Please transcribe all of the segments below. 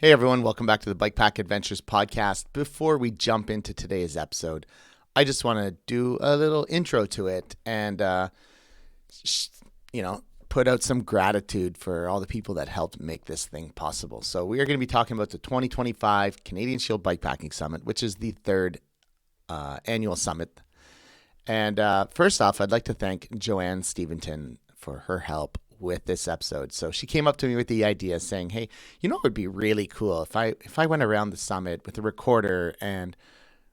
Hey everyone, welcome back to the Bikepack Adventures Podcast. Before we jump into today's episode, I just want to do a little intro to it and, put out some gratitude for all the people that helped make this thing possible. So we are going to be talking about the 2025 Canadian Shield Bikepacking Summit, which is the third annual summit. And first off, I'd like to thank Joanne Steventon for her help with this episode. So she came up to me with the idea saying, hey, it would be really cool if I went around the summit with a recorder and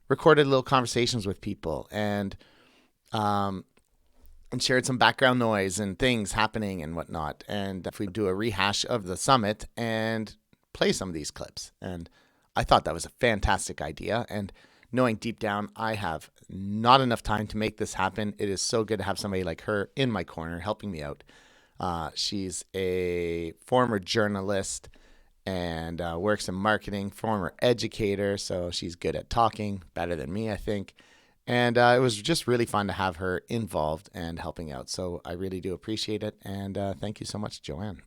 recorded little conversations with people and shared some background noise and things happening and whatnot. And if we do a rehash of the summit and play some of these clips. And I thought that was a fantastic idea. And knowing deep down, I have not enough time to make this happen. It is so good to have somebody like her in my corner helping me out. She's a former journalist and works in marketing, former educator, so she's good at talking, better than me, I think. And it was just really fun to have her involved and helping out. So I really do appreciate it. And thank you so much, Joanne.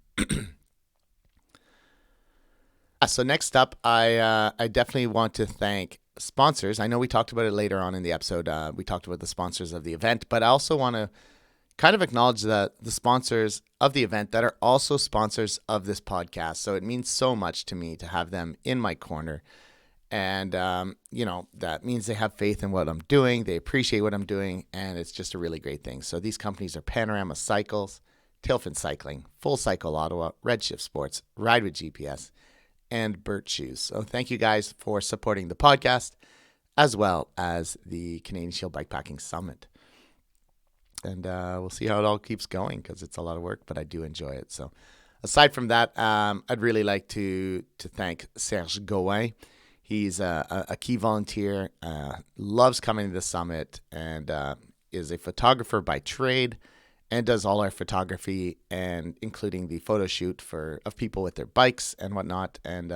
So next up, I definitely want to thank sponsors. I know we talked about it later on in the episode. We talked about the sponsors of the event, but I also want to kind of acknowledge the sponsors of the event that are also sponsors of this podcast. So it means so much to me to have them in my corner. And, that means they have faith in what I'm doing. They appreciate what I'm doing. And it's just a really great thing. So these companies are Panorama Cycles, Tilfin Cycling, Full Cycle Ottawa, Redshift Sports, Ride with GPS, and Burt Shoes. So thank you guys for supporting the podcast as well as the Canadian Shield Bikepacking Summit. And we'll see how it all keeps going because it's a lot of work, but I do enjoy it. So aside from that, I'd really like to thank Serge Gawain. He's a key volunteer, loves coming to the summit, and is a photographer by trade and does all our photography, and including the photo shoot of people with their bikes and whatnot. And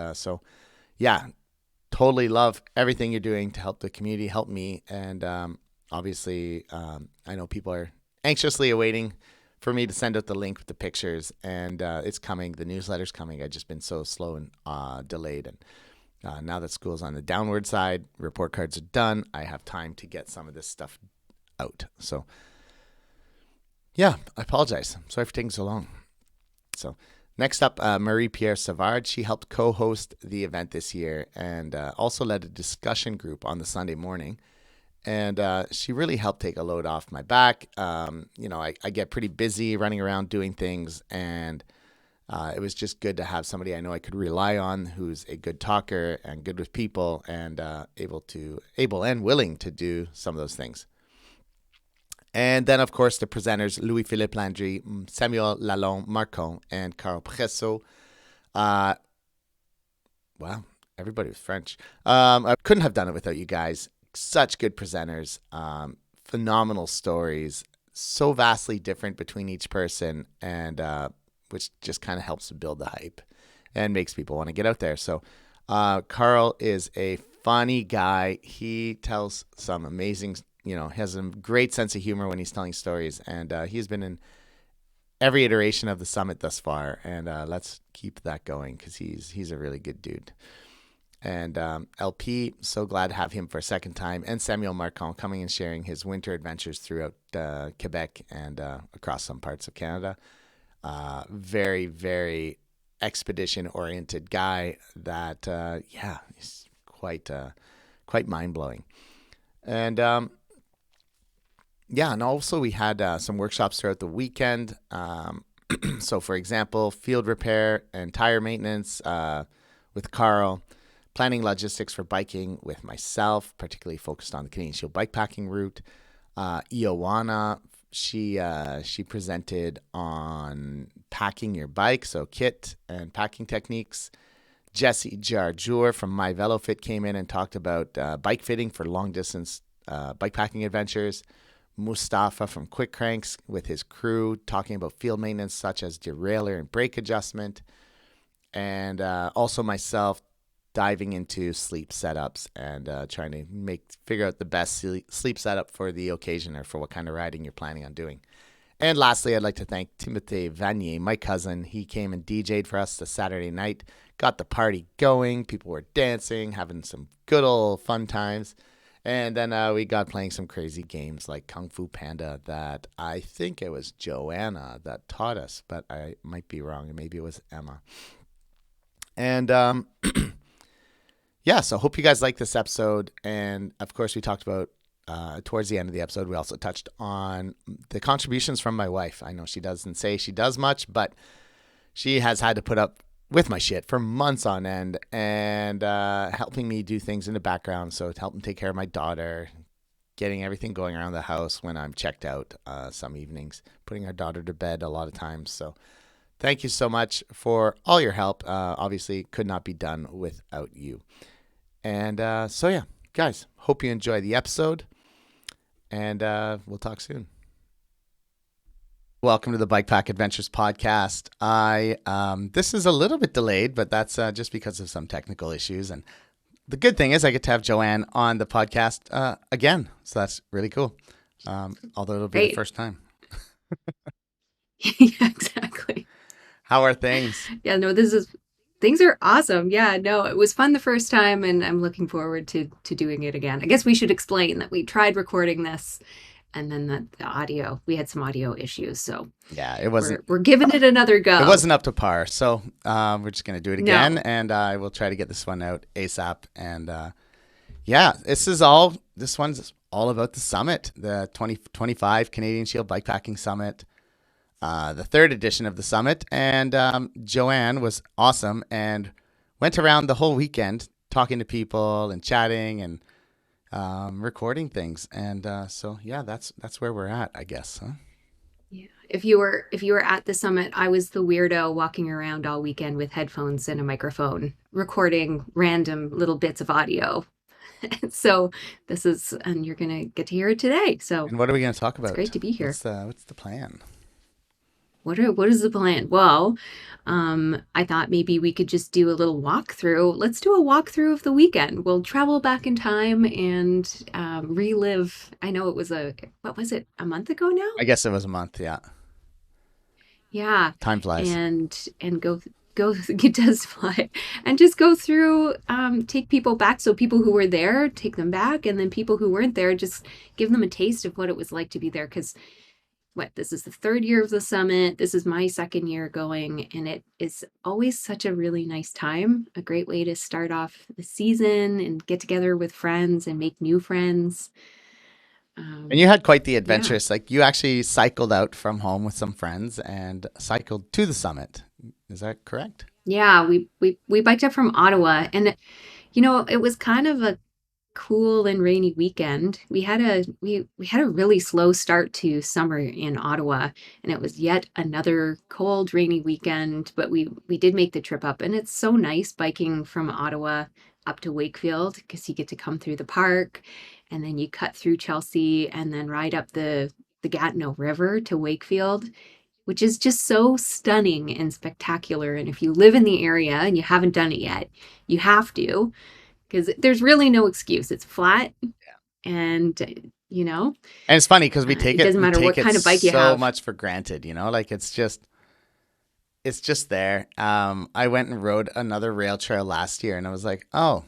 totally love everything you're doing to help the community, help me. And obviously, I know people are anxiously awaiting for me to send out the link with the pictures, and it's coming. The newsletter's coming. I've just been so slow and delayed. And now that school's on the downward side, report cards are done, I have time to get some of this stuff out. So, I apologize. Sorry for taking so long. So, next up, Marie-Pierre Savard. She helped co-host the event this year and also led a discussion group on the Sunday morning. And she really helped take a load off my back. I get pretty busy running around doing things, and it was just good to have somebody I know I could rely on who's a good talker and good with people and able and willing to do some of those things. And then, of course, the presenters, Louis-Philippe Landry, Samuel Lalonde-Marcon, and Carl Presso. Wow, everybody was French. I couldn't have done it without you guys. Such good presenters, phenomenal stories, so vastly different between each person, and which just kind of helps to build the hype and makes people want to get out there. So Carl is a funny guy. He tells some amazing, has a great sense of humor when he's telling stories, and he's been in every iteration of the summit thus far, and let's keep that going because he's a really good dude. And LP, so glad to have him for a second time, and Samuel Marcon coming and sharing his winter adventures throughout Quebec and across some parts of Canada. Very, very expedition-oriented guy that, he's quite mind-blowing. And, and also we had some workshops throughout the weekend. So, for example, field repair and tire maintenance with Carl, planning logistics for biking with myself, particularly focused on the Canadian Shield bikepacking route. Ioana, she presented on packing your bike, so kit and packing techniques. Jesse Jarjour from My Velo Fit came in and talked about bike fitting for long distance bikepacking adventures. Mustafa from Quick Cranks with his crew talking about field maintenance such as derailleur and brake adjustment. And also myself diving into sleep setups and trying to figure out the best sleep setup for the occasion or for what kind of riding you're planning on doing. And lastly, I'd like to thank Timothée Vanier, my cousin. He came and DJ'd for us the Saturday night. got the party going. People were dancing, having some good old fun times. And then we got playing some crazy games like Kung Fu Panda that I think it was Joanna that taught us, but I might be wrong. Maybe it was Emma. And yeah, so hope you guys like this episode. And of course, we talked about towards the end of the episode, we also touched on the contributions from my wife. I know she doesn't say she does much, but she has had to put up with my shit for months on end and helping me do things in the background. So helping take care of my daughter, getting everything going around the house when I'm checked out some evenings, putting our daughter to bed a lot of times. So thank you so much for all your help. Obviously, could not be done without you. And so, yeah, guys, hope you enjoy the episode. And we'll talk soon. Welcome to the Bikepack Adventures Podcast. This is a little bit delayed, but that's just because of some technical issues. And the good thing is I get to have Joanne on the podcast again. So that's really cool. Although it'll be the first time. Yeah, exactly. How are things? Yeah, no, things are awesome. Yeah, no, it was fun the first time and I'm looking forward to doing it again. I guess we should explain that we tried recording this and then we had some audio issues. So yeah, it wasn't. We're giving it another go. It wasn't up to par. So we're just going to do it again and I will try to get this one out ASAP. And yeah, this one's all about the summit, the 2025 Canadian Shield Bikepacking Summit. The third edition of the summit, and Joanne was awesome and went around the whole weekend talking to people and chatting and recording things. And so yeah, that's where we're at, I guess. Huh? Yeah. If you were at the summit, I was the weirdo walking around all weekend with headphones and a microphone, recording random little bits of audio. So and you're gonna get to hear it today. So and what are we gonna talk about? It's great to be here. What's the plan? What is the plan? Well, I thought maybe we could just do a little walkthrough. Let's do a walkthrough of the weekend. We'll travel back in time and relive. I know it was a month ago now? I guess it was a month, yeah. Yeah. Time flies. And go it does fly. And just go through, take people back. So people who were there, take them back. And then people who weren't there, just give them a taste of what it was like to be there. Because this is the third year of the summit. This is my second year going, and it is always such a really nice time. A great way to start off the season and get together with friends and make new friends. And you had quite the adventurous, like you actually cycled out from home with some friends and cycled to the summit. Is that correct? Yeah, we biked up from Ottawa, and it was kind of a cool and rainy weekend. We had a really slow start to summer in Ottawa, and it was yet another cold, rainy weekend, but we did make the trip up, and it's so nice biking from Ottawa up to Wakefield because you get to come through the park and then you cut through Chelsea and then ride up the Gatineau River to Wakefield, which is just so stunning and spectacular. And if you live in the area and you haven't done it yet, you have to, because there's really no excuse. It's flat. Yeah. And, And it's funny because we take it doesn't matter what kind of bike you so have. much for granted, like it's just there. I went and rode another rail trail last year and I was like, oh,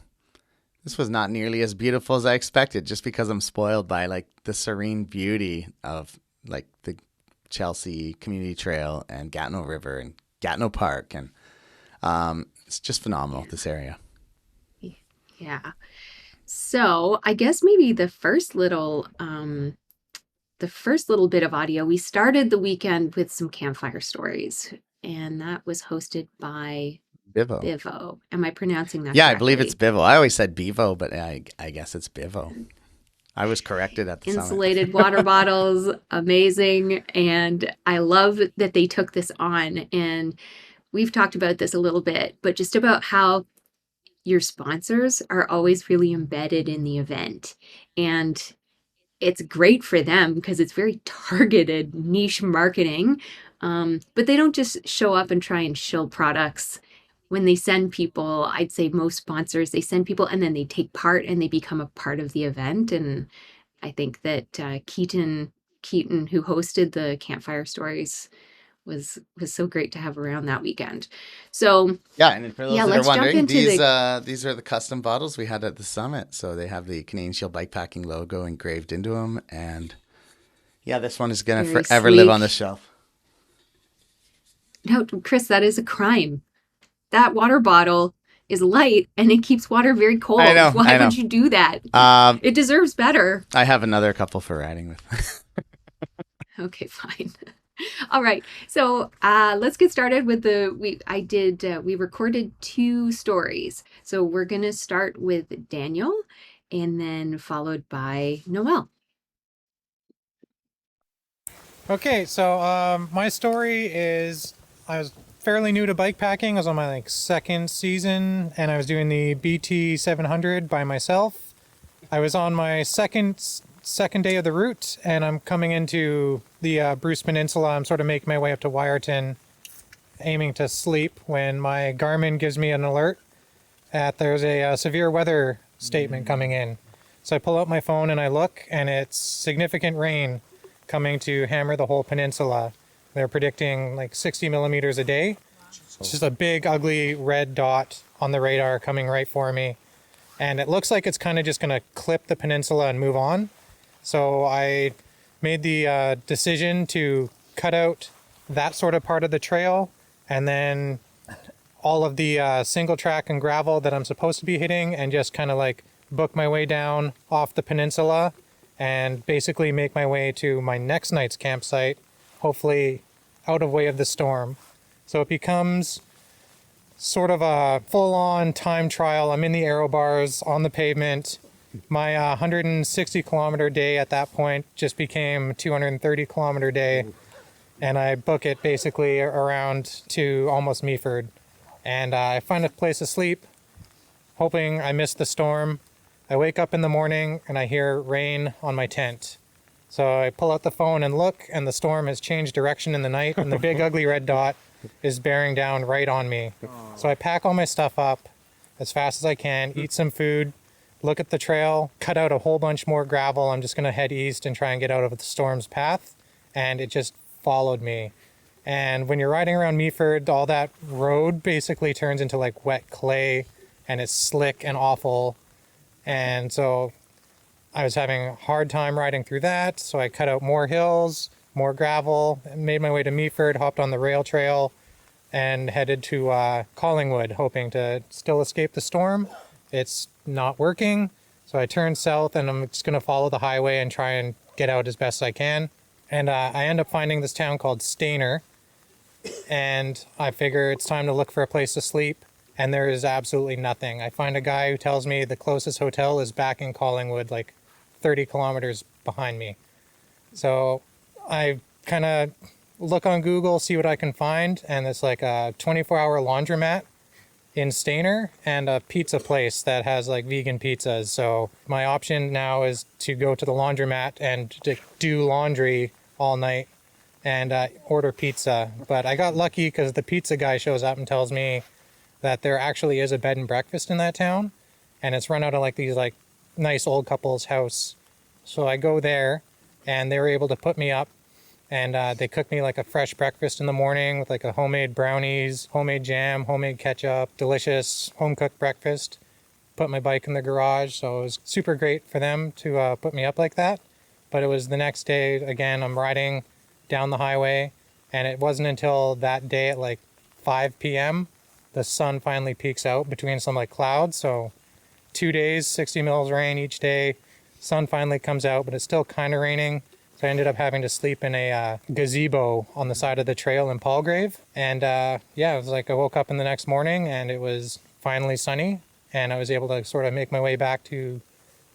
this was not nearly as beautiful as I expected, just because I'm spoiled by like the serene beauty of like the Chelsea Community Trail and Gatineau River and Gatineau Park. And it's just phenomenal, this area. Yeah. So I guess maybe the first little bit of audio, we started the weekend with some campfire stories, and that was hosted by Bivo. Am I pronouncing that correctly? I believe it's Bivo. I always said Bevo, but I guess it's Bivo. I was corrected at the Insulated water bottles, amazing. And I love that they took this on. And we've talked about this a little bit, but just about how your sponsors are always really embedded in the event. And it's great for them because it's very targeted niche marketing. But they don't just show up and try and shill products. When they send people, I'd say most sponsors, they send people and then they take part and they become a part of the event. And I think that Keaton, who hosted the Campfire Stories, was so great to have around that weekend. So yeah, and for those that are let's jump wondering, into these are the custom bottles we had at the summit. So they have the Canadian Shield Bikepacking logo engraved into them, and yeah, this one is gonna Very forever live sleek. on the shelf. No, Chris, that is a crime. That water bottle is light and it keeps water very cold. Why would you do that? It deserves better. I have another couple for riding with. Okay, fine. All right. So let's get started with we recorded 2 stories. So we're going to start with Daniel and then followed by Noelle. Okay, so my story is I was fairly new to bikepacking. I was on my 2nd season, and I was doing the BT 700 by myself. I was on my second day of the route, and I'm coming into the Bruce Peninsula. I'm sort of making my way up to Wyerton, aiming to sleep, when my Garmin gives me an alert that there's a severe weather statement coming in. So I pull out my phone and I look, and it's significant rain coming to hammer the whole peninsula. They're predicting 60 millimeters a day. It's just a big, ugly red dot on the radar coming right for me. And it looks like it's kind of just going to clip the peninsula and move on. So I made the decision to cut out that sort of part of the trail, and then all of the single track and gravel that I'm supposed to be hitting, and just kind of book my way down off the peninsula and basically make my way to my next night's campsite, hopefully out of way of the storm. So it becomes sort of a full-on time trial. I'm in the aero bars on the pavement. My 160 kilometer day at that point just became 230 kilometer day, and I book it basically around to almost Meaford. And I find a place to sleep, hoping I miss the storm. I wake up in the morning and I hear rain on my tent. So I pull out the phone and look, and the storm has changed direction in the night, and the big ugly red dot is bearing down right on me. So I pack all my stuff up as fast as I can, eat some food, look at the trail, cut out a whole bunch more gravel. I'm just going to head east and try and get out of the storm's path. And it just followed me. And when you're riding around Meaford, all that road basically turns into wet clay, and it's slick and awful. And so I was having a hard time riding through that. So I cut out more hills, more gravel, made my way to Meaford, hopped on the rail trail, and headed to Collingwood, hoping to still escape the storm. It's not working. So I turned south, and I'm just going to follow the highway and try and get out as best I can. And I end up finding this town called Stayner. And I figure it's time to look for a place to sleep. And there is absolutely nothing. I find a guy who tells me the closest hotel is back in Collingwood, 30 kilometers behind me. So I kind of look on Google, see what I can find. And it's a 24-hour laundromat in Stayner, and a pizza place that has vegan pizzas. So my option now is to go to the laundromat and to do laundry all night and order pizza. But I got lucky because the pizza guy shows up and tells me that there actually is a bed and breakfast in that town, and it's run out of these nice old couple's house. So I go there, and they were able to put me up, and they cooked me a fresh breakfast in the morning with a homemade brownies, homemade jam, homemade ketchup, delicious home-cooked breakfast. Put my bike in the garage, so it was super great for them to put me up like that. But it was the next day, again, I'm riding down the highway, and it wasn't until that day at 5 p.m. the sun finally peeks out between some clouds. So 2 days, 60 mils rain each day. Sun finally comes out, but it's still kind of raining. So I ended up having to sleep in a gazebo on the side of the trail in Palgrave. And it was I woke up in the next morning and it was finally sunny, and I was able to sort of make my way back to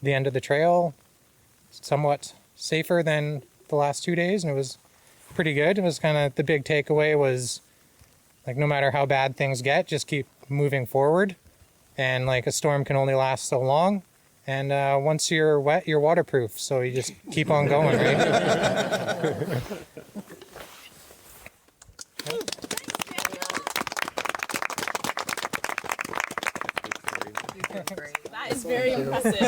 the end of the trail, somewhat safer than the last 2 days, and it was pretty good. It was kind of the big takeaway was no matter how bad things get, just keep moving forward. And a storm can only last so long. And once you're wet, you're waterproof. So you just keep on going, right? That is very impressive.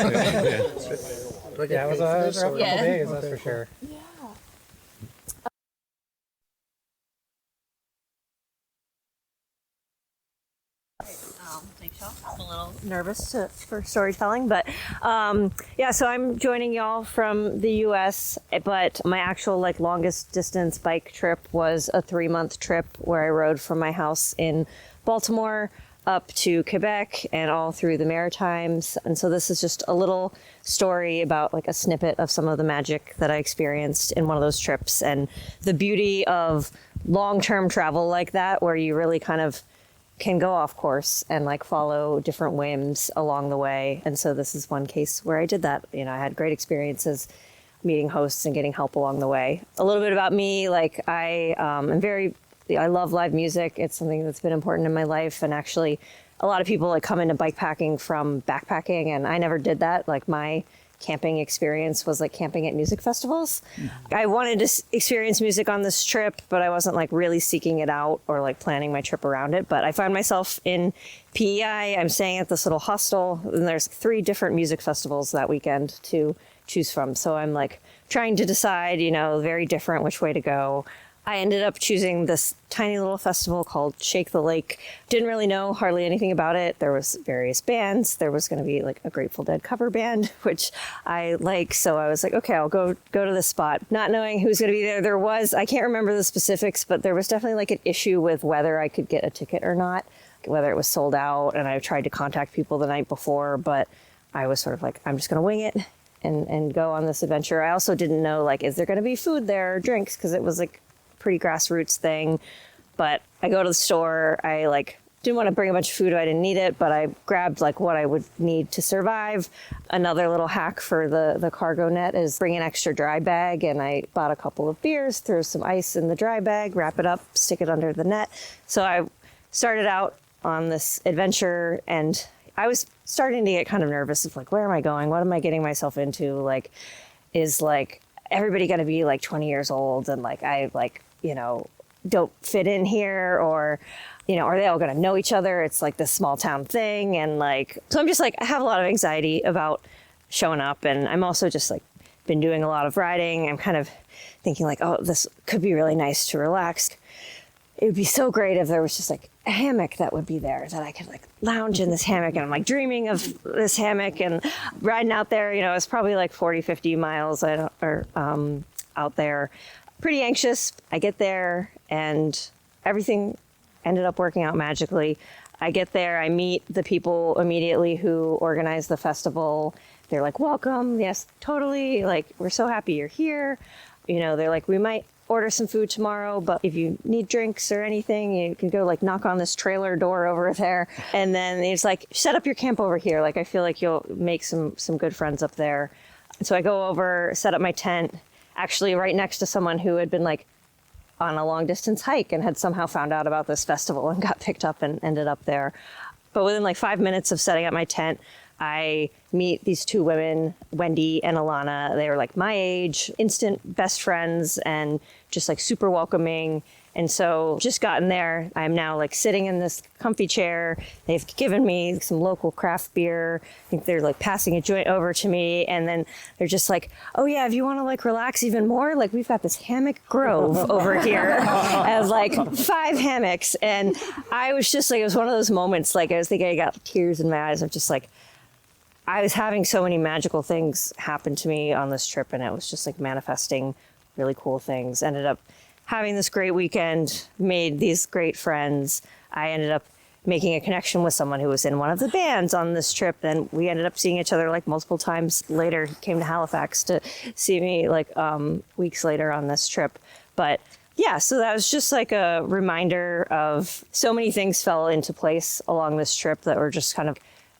Yeah, it was a rough couple days, that's for sure. Yeah. nervous for storytelling, but yeah, so I'm joining y'all from the US, but my actual like longest distance bike trip was a 3-month trip where I rode from my house in Baltimore up to Quebec and all through the Maritimes. And so this is just a little story about like a snippet of some of the magic that I experienced in one of those trips, and the beauty of long-term travel like that, where you really kind of can go off course and like follow different whims along the way. And so this is one case where I did that. You know, I had great experiences meeting hosts and getting help along the way. A little bit about me, like I love live music. It's something that's been important in my life. And actually, a lot of people like come into bikepacking from backpacking, and I never did that. Like my camping experience was like camping at music festivals. I wanted to experience music on this trip, but I wasn't like really seeking it out or like planning my trip around it. But I found myself in PEI. I'm staying at this little hostel, and there's 3 different music festivals that weekend to choose from. So I'm like trying to decide, you know, very different which way to go. I ended up choosing this tiny little festival called Shake the Lake. Didn't really know hardly anything about it. There was various bands. There was going to be like a Grateful Dead cover band, which I like. So I was like, okay, I'll go to this spot. Not knowing who's going to be there. There was, I can't remember the specifics, but there was definitely like an issue with whether I could get a ticket or not, whether it was sold out. And I tried to contact people the night before, but I was sort of like, I'm just going to wing it and go on this adventure. I also didn't know, like, is there going to be food there or drinks? Because it was like pretty grassroots thing. But I go to the store, I like didn't want to bring a bunch of food, I didn't need it, but I grabbed like what I would need to survive. Another little hack for the cargo net is bring an extra dry bag, and I bought a couple of beers, throw some ice in the dry bag, wrap it up, stick it under the net. So I started out on this adventure, and I was starting to get kind of nervous of like, where am I going? What am I getting myself into? Like, is like everybody going to be like 20 years old, and like I like, you know, don't fit in here, or, you know, are they all going to know each other? It's like this small town thing. And like, so I'm just like, I have a lot of anxiety about showing up. And I'm also just like been doing a lot of riding. I'm kind of thinking like, oh, this could be really nice to relax. It would be so great if there was just like a hammock that would be there, that I could like lounge in this hammock. And I'm like dreaming of this hammock and riding out there. You know, it's probably like 40, 50 miles out there. Pretty anxious. I get there and everything ended up working out magically. I get there, I meet the people immediately who organize the festival. They're like, welcome. Yes, totally. Like, we're so happy you're here. You know, they're like, we might order some food tomorrow, but if you need drinks or anything, you can go like knock on this trailer door over there. And then it's like, set up your camp over here. Like, I feel like you'll make some good friends up there. So I go over, set up my tent, actually right next to someone who had been like on a long distance hike and had somehow found out about this festival and got picked up and ended up there. But within like 5 minutes of setting up my tent, I meet these 2 women, Wendy and Alana. They were like my age, instant best friends, and just like super welcoming. And so just gotten there, I'm now like sitting in this comfy chair. They've given me some local craft beer. I think they're like passing a joint over to me. And then they're just like, oh yeah, if you want to like relax even more, like we've got this hammock grove over here. I have like 5 hammocks. And I was just like, it was one of those moments, like I was thinking I got tears in my eyes of just like, I was having so many magical things happen to me on this trip, and it was just like manifesting really cool things. Ended up having this great weekend, made these great friends. I ended up making a connection with someone who was in one of the bands on this trip. Then we ended up seeing each other like multiple times later. He came to Halifax to see me like weeks later on this trip. But yeah, so that was just like a reminder of so many things fell into place along this trip that were just kind of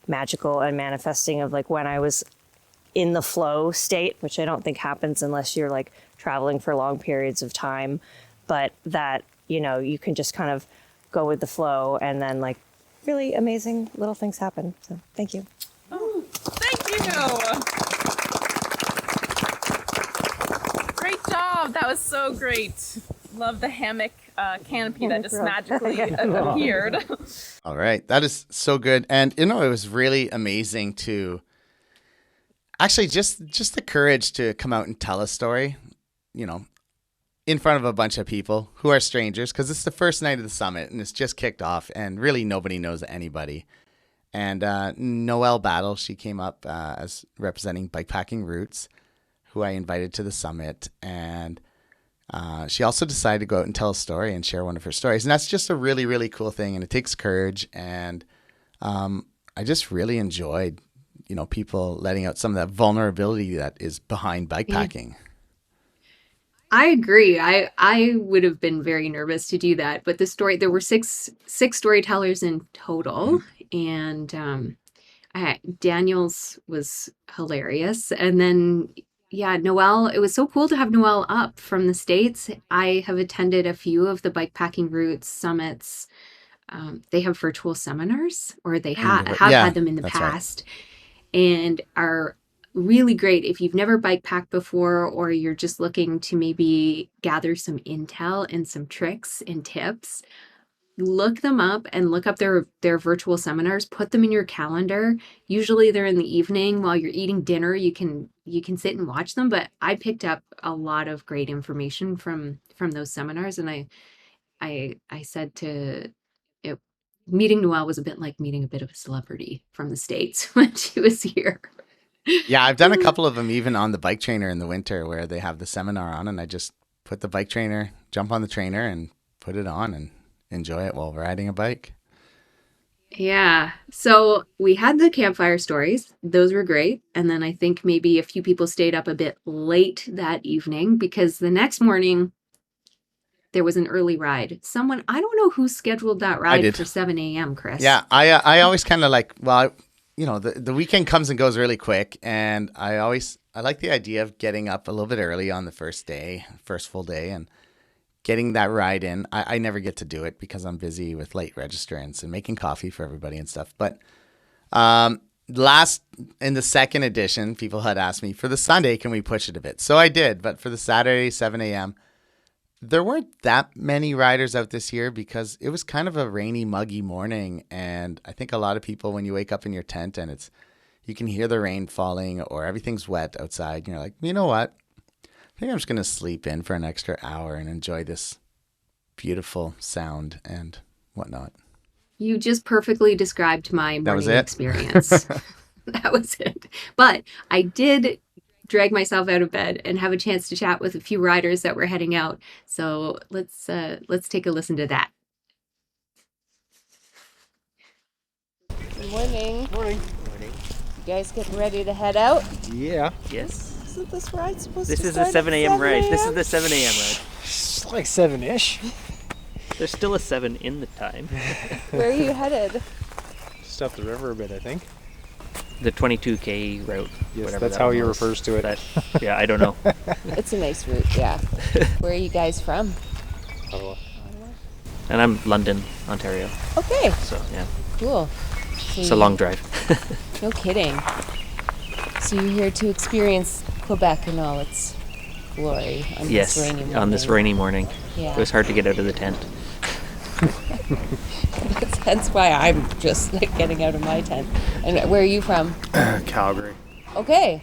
magical and manifesting of like when I was in the flow state, which I don't think happens unless you're like traveling for long periods of time, but that, you know, you can just kind of go with the flow and then like really amazing little things happen. So thank you. Oh, thank you. Great job. That was so great. Love the hammock canopy that just magically appeared. All right. That is so good. And, you know, it was really amazing to actually just the courage to come out and tell a story, you know, in front of a bunch of people who are strangers, because it's the first night of the summit and it's just kicked off and really nobody knows anybody. And Noelle Battle, she came up as representing Bikepacking Roots, who I invited to the summit. And she also decided to go out and tell a story and share one of her stories. And that's just a really, really cool thing. And it takes courage. And I just really enjoyed, people letting out some of that vulnerability that is behind bikepacking. I agree. I would have been very nervous to do that, but there were six storytellers in total, and Daniel's was hilarious. And then, Noelle, it was so cool to have Noelle up from the States. I have attended a few of the Bikepacking Roots summits. They have virtual seminars, or they have had them in the past, and are really great if you've never bikepacked before, or you're just looking to maybe gather some intel and some tricks and tips. Look them up and look up their virtual seminars. Put them in your calendar. Usually they're in the evening while you're eating dinner. You can sit and watch them. But I picked up a lot of great information from those seminars, and I said to it, meeting Noelle was a bit like meeting a bit of a celebrity from the States when she was here. Yeah, I've done a couple of them even on the bike trainer in the winter where they have the seminar on, and I just put the bike trainer, jump on the trainer and put it on and enjoy it while riding a bike. Yeah. So we had the campfire stories. Those were great. And then I think maybe a few people stayed up a bit late that evening because the next morning there was an early ride. I don't know who scheduled that ride for 7 a.m., Chris. Yeah, I always kind of like, the weekend comes and goes really quick, and I like the idea of getting up a little bit early on the first full day, and getting that ride in. I never get to do it because I'm busy with late registrants and making coffee for everybody and stuff. But in the second edition, people had asked me, for the Sunday, can we push it a bit? So I did, but for the Saturday, 7 a.m., there weren't that many riders out this year because it was kind of a rainy, muggy morning. And I think a lot of people, when you wake up in your tent and you can hear the rain falling or everything's wet outside, and you're like, you know what? I think I'm just going to sleep in for an extra hour and enjoy this beautiful sound and whatnot. You just perfectly described my morning experience. That was it. But I did drag myself out of bed and have a chance to chat with a few riders that were heading out. So let's take a listen to that. Good morning. Morning. You guys getting ready to head out? Yeah. Yes. Isn't this ride supposed This to is start a 7 a.m. at 7 ride. This is a.m.? the 7 a.m. ride. It's like 7-ish. There's still a 7 in the time. Where are you headed? Just up the river a bit, I think. The 22K route. Yes, whatever that's that how one he was. refers to it. Yeah, I don't know. It's a nice route, yeah. Where are you guys from? Ottawa. And I'm London, Ontario. Okay, So, yeah. cool. It's a long drive. No kidding. So you're here to experience Quebec in all its glory on Yes, this rainy morning. on this rainy morning. Yeah. It was hard to get out of the tent. That's why I'm just like getting out of my tent. And where are you from? Calgary. Okay.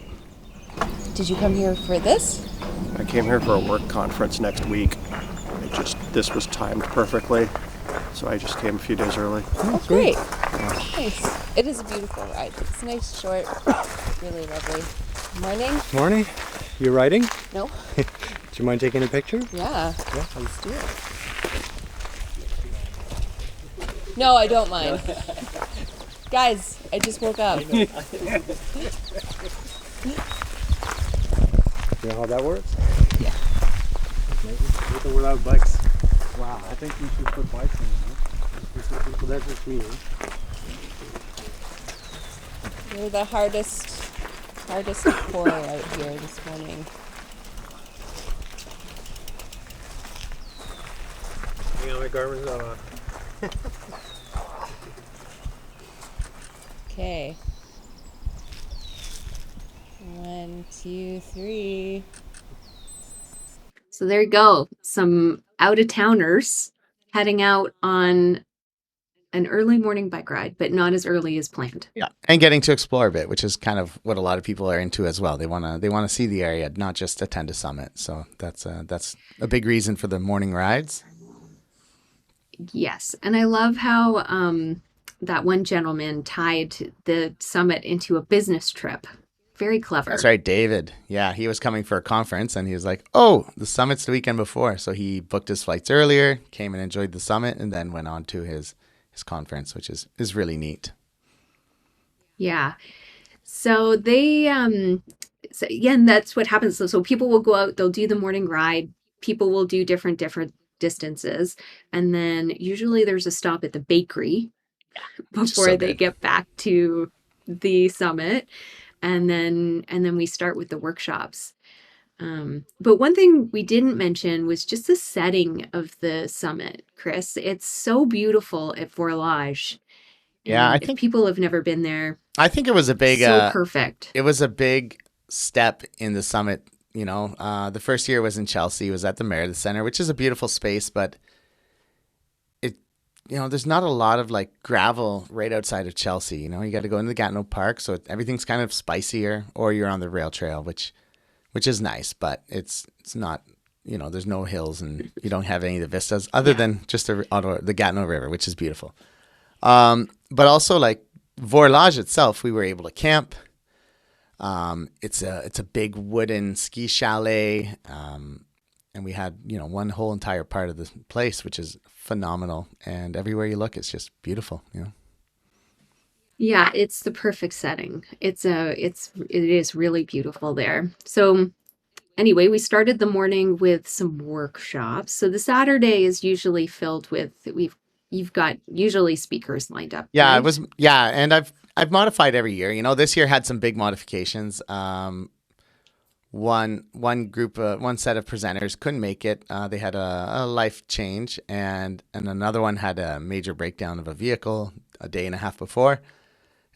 Did you come here for this? I came here for a work conference next week. This was timed perfectly, so I just came a few days early. Oh, great. Nice. It is a beautiful ride. It's nice, short, really lovely. Morning? Morning. You riding? No? Do you mind taking a picture? Yeah. Let's do it. No, I don't mind. Guys, I just woke up. You know how that works? Yeah. With or without bikes? Wow, I think we should put bikes in there. So that's just me. You're the hardest pour out here this morning. Hang on, my Garmin's on. Okay. 1, 2, 3. So there you go. Some out-of-towners heading out on an early morning bike ride, but not as early as planned. Yeah, and getting to explore a bit, which is kind of what a lot of people are into as well. They want to see the area, not just attend a summit. So that's a big reason for the morning rides. Yes, and I love how that one gentleman tied the summit into a business trip. Very clever. That's right, David. Yeah, he was coming for a conference and he was like, oh, the summit's the weekend before. So he booked his flights earlier, came and enjoyed the summit, and then went on to his conference, which is really neat. Yeah. So they, so again, that's what happens. So people will go out, they'll do the morning ride. People will do different distances. And then usually there's a stop at the bakery before they get back to the summit. And then we start with the workshops. But one thing we didn't mention was just the setting of the summit, Chris. It's so beautiful at Vorlage. Yeah, I think people have never been there. I think it was a big, so perfect. It was a big step in the summit. You know, the first year was in Chelsea. It was at the Meredith Center, which is a beautiful space, but there's not a lot of like gravel right outside of Chelsea. You know, you got to go into the Gatineau Park, so everything's kind of spicier, or you're on the rail trail, which is nice, but it's not. You know, there's no hills, and you don't have any of the vistas other than just the Gatineau River, which is beautiful. But also like Vorlage itself, we were able to camp. It's a big wooden ski chalet, and we had one whole entire part of the place, which is phenomenal. And everywhere you look, it's just beautiful. Yeah, it's the perfect setting. It is really beautiful there. So anyway, we started the morning with some workshops. So the Saturday is usually filled with you've got usually speakers lined up. Yeah, right? it was. Yeah, and I've modified every year. This year had some big modifications. One set of presenters couldn't make it. They had a life change, and another one had a major breakdown of a vehicle a day and a half before.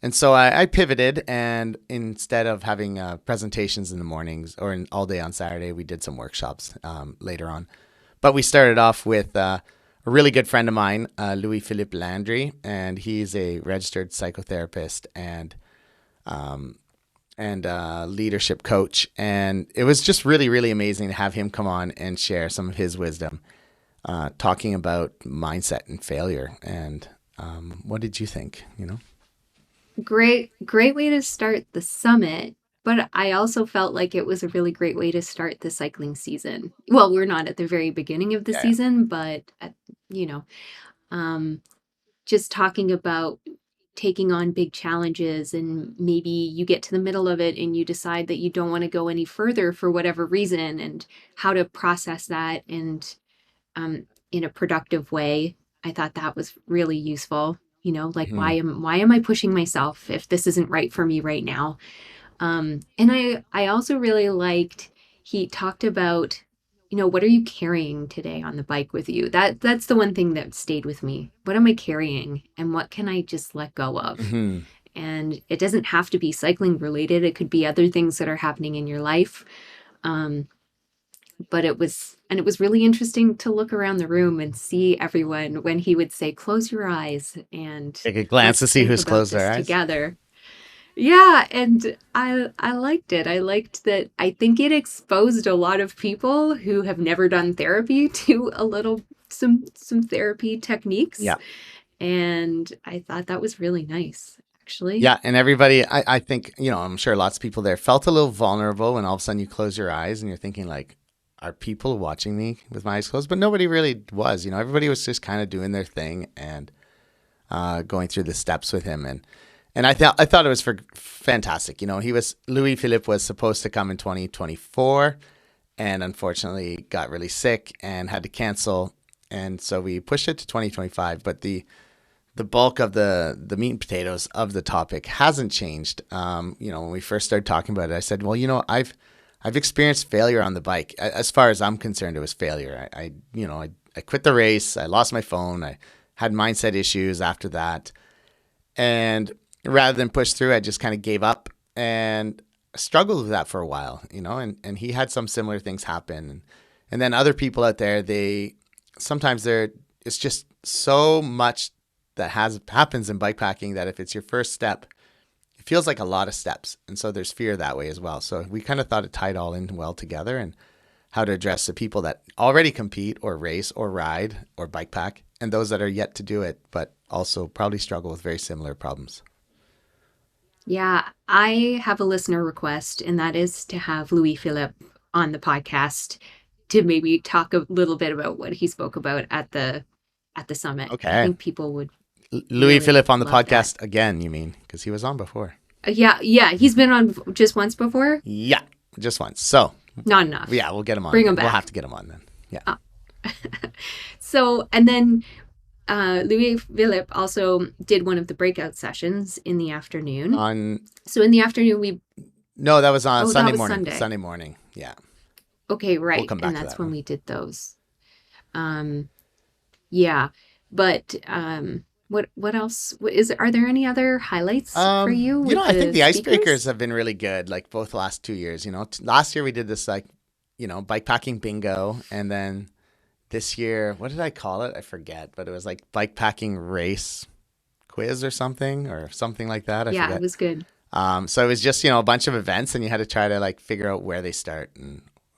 And so I pivoted, and instead of having presentations in the mornings or all day on Saturday, we did some workshops later on. But we started off with a really good friend of mine, Louis-Philippe Landry, and he's a registered psychotherapist and leadership coach. And it was just really, really amazing to have him come on and share some of his wisdom, talking about mindset and failure. And what did you think? Great way to start the summit, but I also felt like it was a really great way to start the cycling season. Well, we're not at the very beginning of the season, but just talking about taking on big challenges, and maybe you get to the middle of it and you decide that you don't want to go any further for whatever reason, and how to process that and in a productive way. I thought that was really useful. Why am I pushing myself if this isn't right for me right now? And I also really liked, he talked about, what are you carrying today on the bike with you? That's the one thing that stayed with me. What am I carrying, and what can I just let go of? Mm-hmm. And it doesn't have to be cycling related. It could be other things that are happening in your life. But it was really interesting to look around the room and see everyone when he would say, close your eyes, and take a glance to see who's closed their eyes together. Yeah. And I liked it. I liked that. I think it exposed a lot of people who have never done therapy to some therapy techniques. Yeah. And I thought that was really nice, actually. Yeah. And everybody, I think, I'm sure lots of people there felt a little vulnerable when all of a sudden you close your eyes and you're thinking like, are people watching me with my eyes closed? But nobody really was. Everybody was just kind of doing their thing and going through the steps with him. And I thought it was fantastic. Louis-Philippe was supposed to come in 2024, and unfortunately got really sick and had to cancel. And so we pushed it to 2025. But the bulk of the meat and potatoes of the topic hasn't changed. When we first started talking about it, I said, well, I've experienced failure on the bike. As far as I'm concerned, it was failure. I quit the race. I lost my phone. I had mindset issues after that. And rather than push through, I just kind of gave up and struggled with that for a while, and he had some similar things happen. And then other people out there, it's just so much that happens in bikepacking that if it's your first step, it feels like a lot of steps. And so there's fear that way as well. So we kind of thought it tied all in well together, and how to address the people that already compete or race or ride or bikepack, and those that are yet to do it, but also probably struggle with very similar problems. Yeah, I have a listener request, and that is to have Louis Philippe on the podcast to maybe talk a little bit about what he spoke about at the summit. Okay. I think people would. Louis really Philippe on the love podcast again, you mean? Because he was on before. Yeah, he's been on just once before. Yeah, just once. So Not enough. yeah, we'll get him on. Bring him We'll back. have to get him on then. Yeah. So, and then Louis Philippe also did one of the breakout sessions in the afternoon. So in the afternoon, No, that was on that Sunday was morning. Sunday. Sunday morning. Yeah. Okay, right. come back And to that's that when one. we did those. Yeah. But what else are there any other highlights for you? You know, with I think the speakers? icebreakers have been really good, like both last 2 years. You know, last year we did this bikepacking bingo, and then this year, what did I call it? I forget, but it was like bikepacking race quiz or something like that. I forget. It was good. So it was just, a bunch of events, and you had to try to like figure out where they start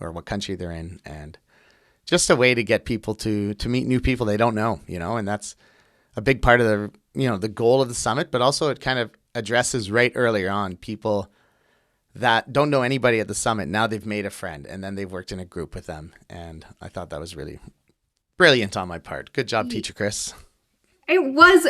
or what country they're in, and just a way to get people to meet new people they don't know, and that's a big part of the goal of the summit, but also it kind of addresses right earlier on people that don't know anybody at the summit. Now they've made a friend, and then they've worked in a group with them. And I thought that was really brilliant on my part. Good job, teacher Chris. It was.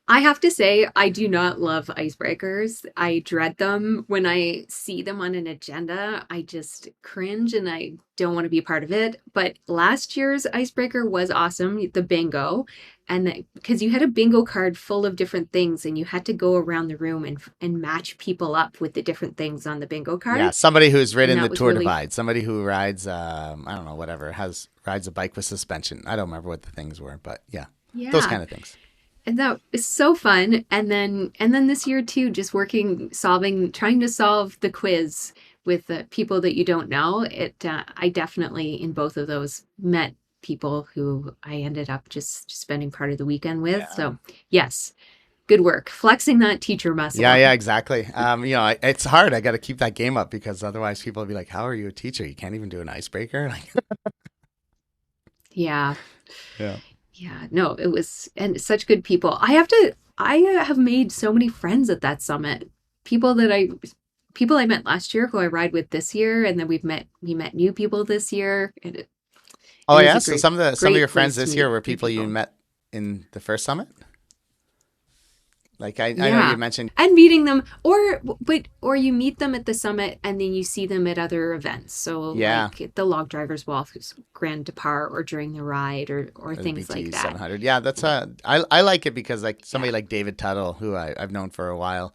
I have to say, I do not love icebreakers. I dread them. When I see them on an agenda, I just cringe and I don't want to be a part of it. But last year's icebreaker was awesome, the bingo. And because you had a bingo card full of different things, and you had to go around the room and match people up with the different things on the bingo card. Yeah, somebody who's ridden And the that was Tour really- Divide, somebody who rides, I don't know, whatever, rides a bike with suspension. I don't remember what the things were, but yeah. Those kind of things. And that was so fun. And then this year too, just trying to solve the quiz with people that you don't know. I definitely in both of those met people who I ended up just spending part of the weekend with. Yeah. So yes, good work. Flexing that teacher muscle. Yeah, exactly. It's hard. I got to keep that game up because otherwise people will be like, how are you a teacher? You can't even do an icebreaker? Yeah. Yeah. Yeah, no, it was, and such good people. I have made so many friends at that summit. People I met last year who I ride with this year, and then we met new people this year. And it Oh was yeah, a so great- some of your great friends place to this year meet were new people you met in the first summit? Like I know Yeah. you mentioned. And meeting them, or you meet them at the summit and then you see them at other events. So Yeah. like at the Log Drivers Wall, Grand Depart, or during the ride, or the things BT like that. 700. Yeah, that's I like it because like somebody like David Tuttle, who I've known for a while,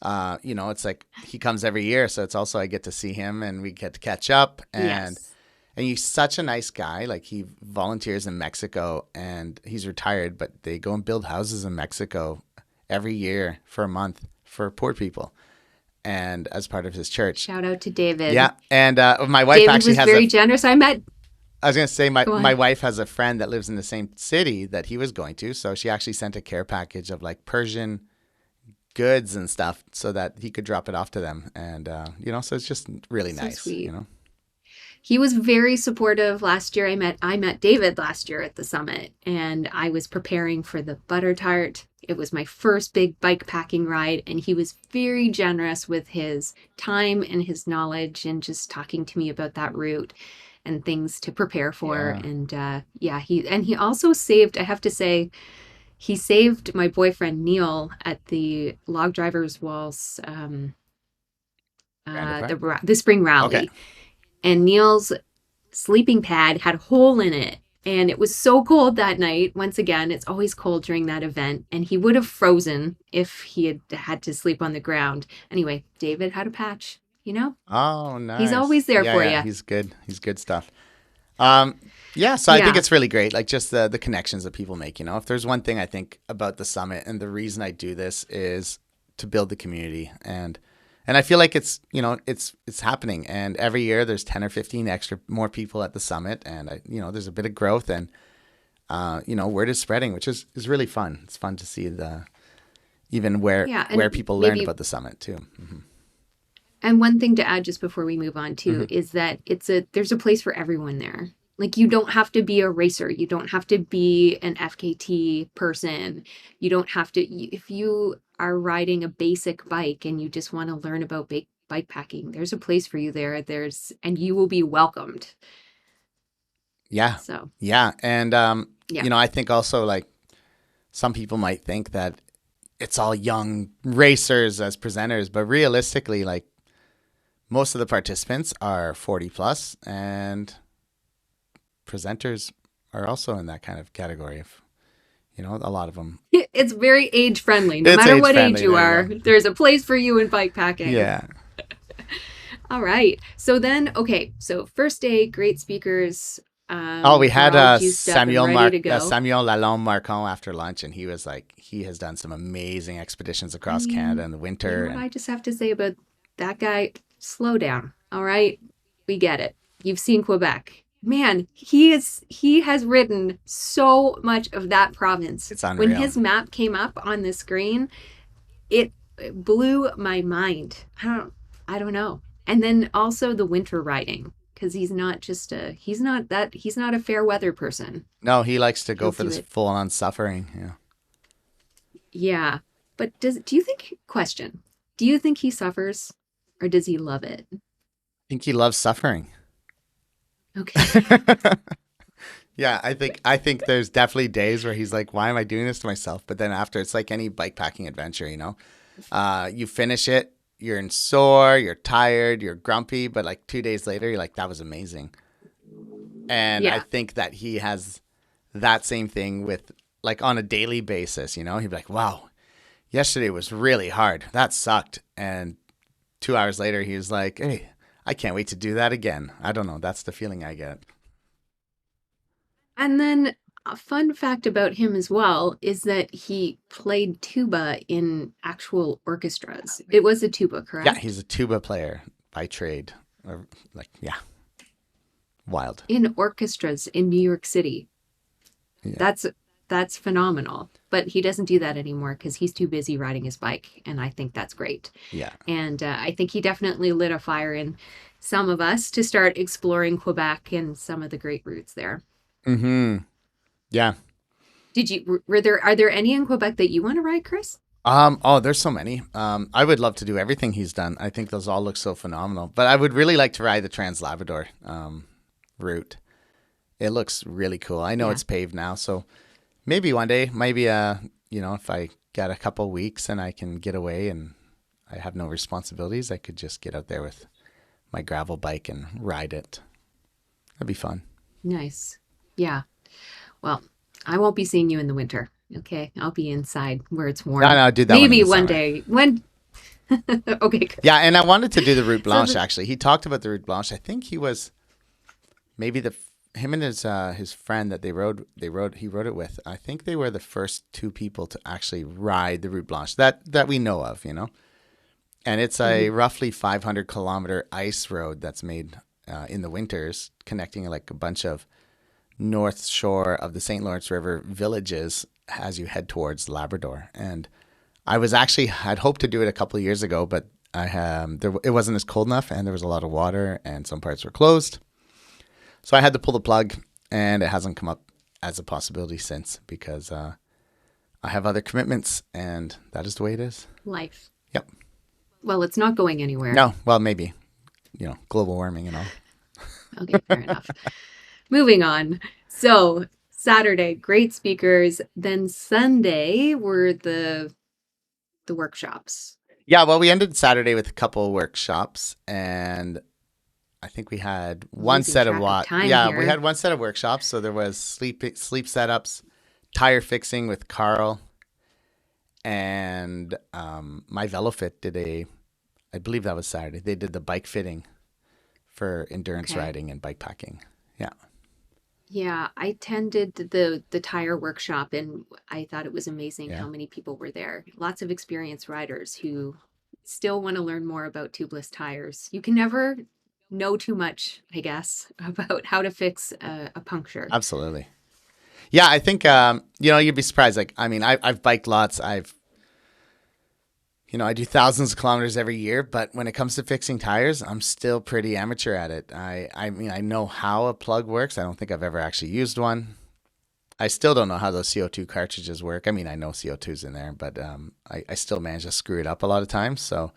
it's like he comes every year, so it's also I get to see him and we get to catch up, and Yes. and he's such a nice guy. Like he volunteers in Mexico and he's retired, but they go and build houses in Mexico every year for a month for poor people, and as part of his church. Shout out to David. Yeah, and my wife David actually was has very generous. I was going to say Go on. my wife has a friend that lives in the same city that he was going to, so she actually sent a care package of like Persian goods and stuff so that he could drop it off to them, and so it's just really So nice. sweet. He was very supportive last year. I met David last year at the summit, and I was preparing for the butter tart. It was my first big bike packing ride, and he was very generous with his time and his knowledge, and just talking to me about that route and things to prepare for. Yeah. And he also saved, I have to say, he saved my boyfriend Neil at the Log Drivers Walls, the spring rally. Okay. And Neil's sleeping pad had a hole in it. And it was so cold that night. Once again, it's always cold during that event. And he would have frozen if he had to sleep on the ground. Anyway, David had a patch, Oh, nice. He's always there for Yeah, ya. he's good. He's good stuff. So I think Yeah. it's really great, like just the connections that people make. If there's one thing I think about the summit, and the reason I do this is to build the community, and I feel like it's it's happening, and every year there's 10 or 15 more people at the summit, and there's a bit of growth, and word is spreading, which is really fun. It's fun to see where people learn maybe- about the summit too. Mm-hmm. And one thing to add just before we move on too is that there's a place for everyone there. Like, you don't have to be a racer. You don't have to be an FKT person. You don't have to, if you are riding a basic bike and you just want to learn about bike packing, there's a place for you there. And you will be welcomed. Yeah. So, Yeah. And, yeah. you know, I think also like some people might think that it's all young racers as presenters, but realistically, like most of the participants are 40 plus, and presenters are also in that kind of category of, you know, a lot of them. It's very age friendly. No It's matter age what friendly, age you there are, you go. there's a place for you in bike packing. Yeah. All right. So then, okay. So first day, great speakers. Oh, we had we're all juiced up and Samuel ready to go. Samuel Lalonde Marcon after lunch, and he was like, he has done some amazing expeditions across Canada in the You winter. know what I just have to say about that guy? Slow down. All right. We get it. You've seen Quebec. Man, he has ridden so much of that province. It's unreal. When his map came up on the screen, it blew my mind. I don't know. And then also the winter riding, because he's not a fair weather person. No, he likes to go He'll for do this it. full on suffering. Yeah. Yeah. But do you think he suffers, or does he love it? I think he loves suffering. Okay. Yeah, I think there's definitely days where he's like, why am I doing this to myself? But then after, it's like any bikepacking adventure, you know, you finish it, you're sore, you're tired, you're grumpy, but like 2 days later, you're like, that was amazing. And Yeah. I think that he has that same thing with like on a daily basis, you know, he'd be like, wow, yesterday was really hard. That sucked. And 2 hours later, he was like, hey, I can't wait to do that again. I don't know. That's the feeling I get. And then a fun fact about him as well is that he played tuba in actual orchestras. It was a tuba, correct? Yeah, he's a tuba player by trade. Or like, yeah. Wild. In orchestras in New York City. Yeah. That's phenomenal. But he doesn't do that anymore because he's too busy riding his bike, and I think that's great. Yeah. And I think he definitely lit a fire in some of us to start exploring Quebec and some of the great routes there. Mm-hmm. Yeah. Are there any in Quebec that you want to ride, Chris? Oh, there's so many. I would love to do everything he's done. I think those all look so phenomenal. But I would really like to ride the Trans-Labrador route. It looks really cool. I know it's paved now, so maybe one day, you know, if I get a couple weeks and I can get away and I have no responsibilities, I could just get out there with my gravel bike and ride it. That'd be fun. Nice. Yeah. Well, I won't be seeing you in the winter. Okay. I'll be inside where it's warm. No, do that Maybe one one day. When okay. Yeah, and I wanted to do the Route Blanche, actually. He talked about the Route Blanche. I think he was maybe him and his friend that he rode it with. I think they were the first two people to actually ride the Route Blanche that we know of, you know. And it's a roughly 500 kilometer ice road that's made in the winters, connecting like a bunch of north shore of the St. Lawrence River villages as you head towards Labrador. And I had hoped to do it a couple of years ago, but it wasn't as cold enough, and there was a lot of water, and some parts were closed. So I had to pull the plug, and it hasn't come up as a possibility since because I have other commitments, and that is the way it is. Life. Yep. Well, it's not going anywhere. No, well, maybe, you know, global warming and all. Okay, fair enough. Moving on. So Saturday, great speakers. Then Sunday were the workshops. Yeah, well, we ended Saturday with a couple of workshops, and I think we had one Losing set of track of time Yeah, here. we had one set of workshops. So there was sleep setups, tire fixing with Carl, and my VeloFit did I believe that was Saturday. They did the bike fitting for endurance riding and bike packing. Yeah. Yeah, I attended the tire workshop, and I thought it was amazing how many people were there. Lots of experienced riders who still want to learn more about tubeless tires. You can never know too much, I guess, about how to fix a puncture. Absolutely. Yeah, I think you know, you'd be surprised. Like, I mean, I've biked lots. I do thousands of kilometers every year, but when it comes to fixing tires, I'm still pretty amateur at it. I mean, I know how a plug works. I don't think I've ever actually used one. I still don't know how those CO2 cartridges work. I mean, I know CO2's in there, but I still manage to screw it up a lot of times. So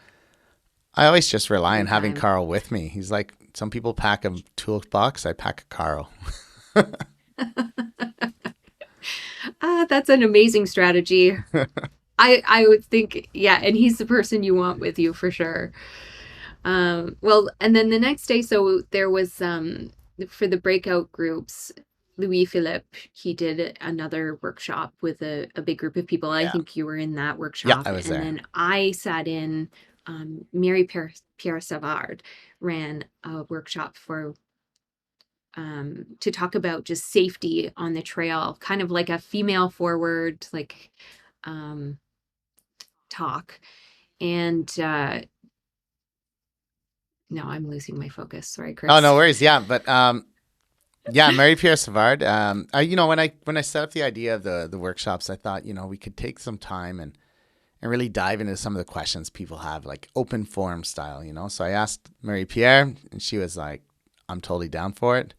I always just rely on having Carl with me. He's like, some people pack a toolbox. I pack a Carl. That's an amazing strategy. I would think, yeah, and he's the person you want with you for sure. Well, and then the next day, so there was for the breakout groups, Louis Philippe, he did another workshop with a big group of people. I think you were in that workshop. Yeah, I was there. And then I sat in, Pierre Savard ran a workshop for to talk about just safety on the trail, kind of like a female forward, like talk. And no, I'm losing my focus. Sorry, Chris. Oh, no worries. Yeah, but yeah, Marie-Pierre Savard. When I set up the idea of the workshops, I thought, we could take some time and really dive into some of the questions people have, like open forum style, So I asked Marie-Pierre, and she was like, I'm totally down for it.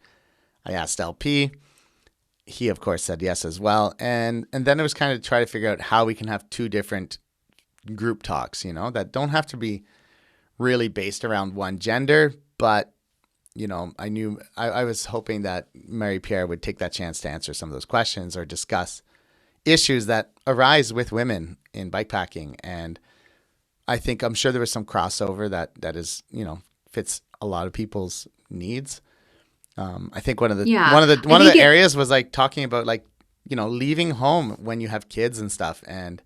I asked LP. He, of course, said yes as well. And then it was kind of try to figure out how we can have two different group talks, that don't have to be really based around one gender. But, I was hoping that Marie-Pierre would take that chance to answer some of those questions or discuss issues that arise with women in bikepacking. And I'm sure there was some crossover that is, fits a lot of people's needs. I think one of the areas was like talking about like, leaving home when you have kids and stuff. And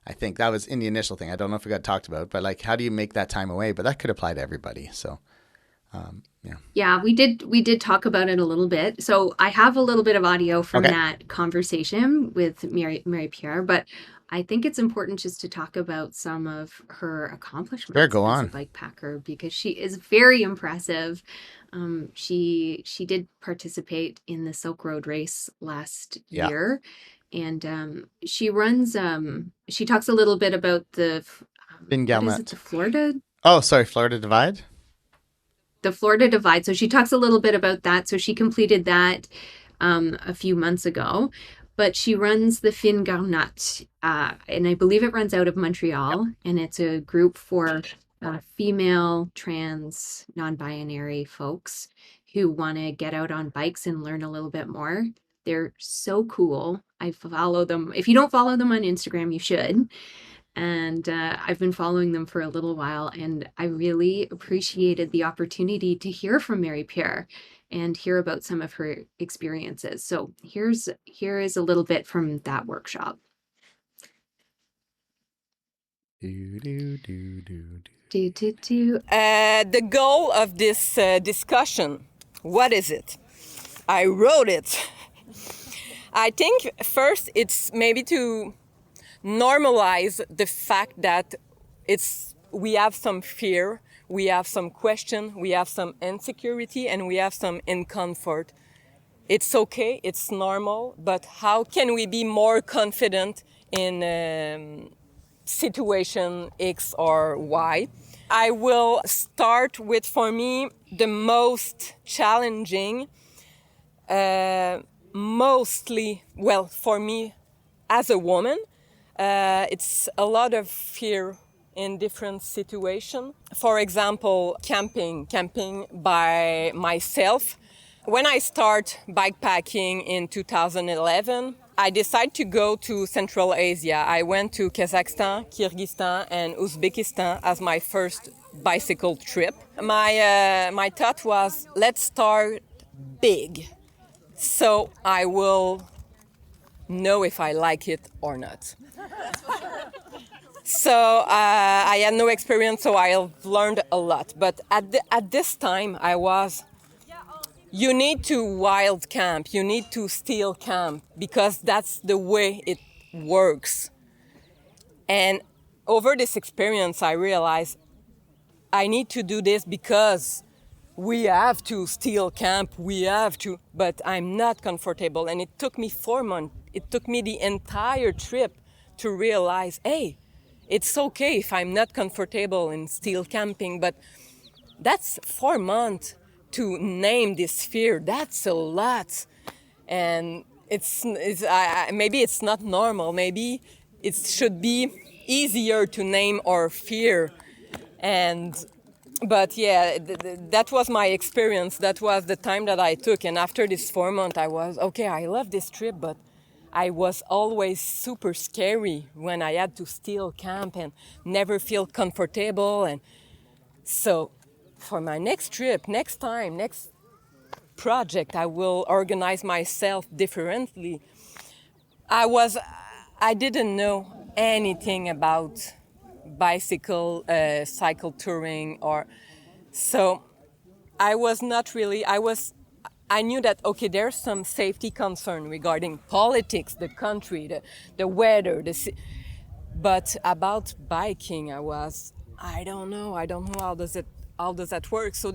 I think that was in the initial thing. I don't know if it got talked about, but like, how do you make that time away? But that could apply to everybody. So, yeah. Yeah, we did talk about it a little bit. So I have a little bit of audio from that conversation with Marie-Pierre, but I think it's important just to talk about some of her accomplishments as a bikepacker, because she is very impressive. She did participate in the Silk Road race last year, and she runs. She talks a little bit about the the Florida. Oh, sorry, Florida Divide. The Florida Divide. So she talks a little bit about that. So she completed that a few months ago. But she runs the Fin Garnat, and I believe it runs out of Montreal, and it's a group for female, trans, non-binary folks who want to get out on bikes and learn a little bit more. They're so cool. I follow them. If you don't follow them on Instagram, you should. And I've been following them for a little while, and I really appreciated the opportunity to hear from Marie-Pierre and hear about some of her experiences. So here is a little bit from that workshop. The goal of this discussion, what is it? I wrote it. I think first it's maybe to normalize the fact that we have some fear, we have some question, we have some insecurity, and we have some discomfort. It's okay, it's normal, but how can we be more confident in situation X or Y? I will start with, for me, the most challenging, for me as a woman, it's a lot of fear in different situations. For example, camping by myself. When I start bikepacking in 2011, I decided to go to Central Asia. I went to Kazakhstan, Kyrgyzstan, and Uzbekistan as my first bicycle trip. My thought was, let's start big, so I will know if I like it or not. So I had no experience, so I learned a lot. But at this time, you need to wild camp, you need to steel camp, because that's the way it works. And over this experience, I realized I need to do this because we have to steel camp, but I'm not comfortable. And it took me 4 months. It took me the entire trip to realize, hey, it's okay if I'm not comfortable in still camping, but that's 4 months to name this fear. That's a lot. And maybe it's not normal. Maybe it should be easier to name our fear. But yeah, that was my experience. That was the time that I took. And after this 4 months, I was, okay, I love this trip, but I was always super scary when I had to still camp and never feel comfortable. And so for my next trip, next project, I will organize myself differently. I didn't know anything about cycle touring, so I was not really, I knew that, okay, there's some safety concern regarding politics, the country, the weather, but about biking, I don't know how does that work. So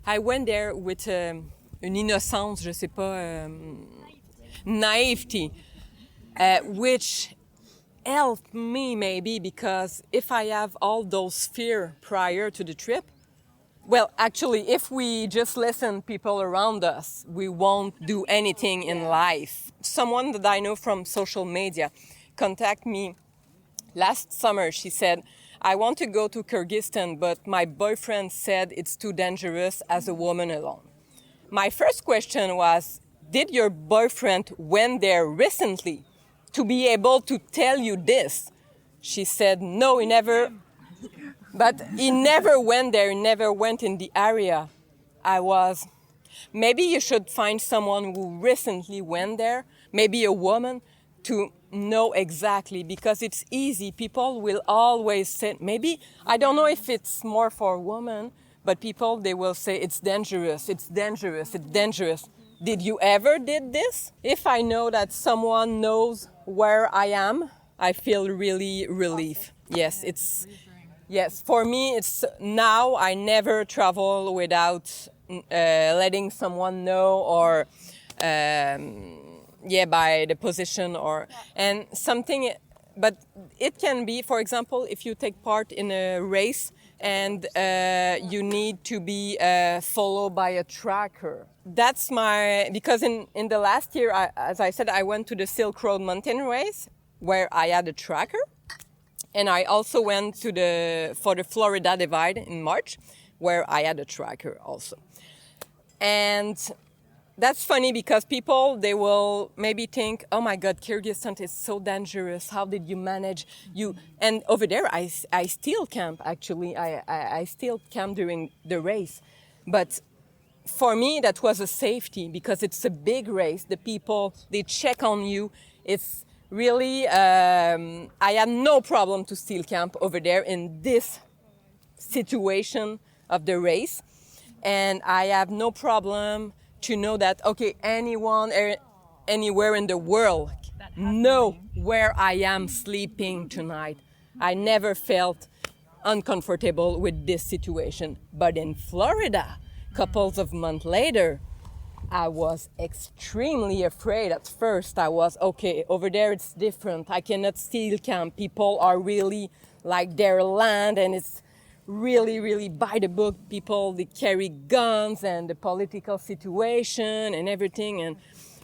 I went there with une innocence, je sais pas, naivety, which helped me maybe, because if I have all those fear prior to the trip, well, actually, if we just listen people around us, we won't do anything in life. Someone that I know from social media contacted me last summer. She said, I want to go to Kyrgyzstan, but my boyfriend said it's too dangerous as a woman alone. My first question was, did your boyfriend went there recently to be able to tell you this? She said, no, he never, but he never went there, he never went in the area. Maybe you should find someone who recently went there, maybe a woman, to know exactly, because it's easy. People will always say, maybe, I don't know if it's more for women, but people, they will say, it's dangerous, it's dangerous, it's dangerous. Did you ever did this? If I know that someone knows where I am, I feel really relief. Yes, for me, it's now I never travel without letting someone know, or by the position and something. But it can be, for example, if you take part in a race and you need to be followed by a tracker. Because in the last year, as I said, I went to the Silk Road mountain race where I had a tracker. And I also went for the Florida Divide in March, where I had a tracker also. And that's funny, because people, they will maybe think, oh my God, Kyrgyzstan is so dangerous. How did you manage? And over there, I still camp, actually. I still camp during the race. But for me, that was a safety, because it's a big race. The people, they check on you. It's really, I had no problem to still camp over there in this situation of the race. And I have no problem to know that, okay, anyone anywhere in the world know where I am sleeping tonight. I never felt uncomfortable with this situation. But in Florida, couples of months later, I was extremely afraid at first. I was, okay, over there it's different. I cannot still camp. People are really like their land, and it's really, really by the book. People, they carry guns, and the political situation and everything. And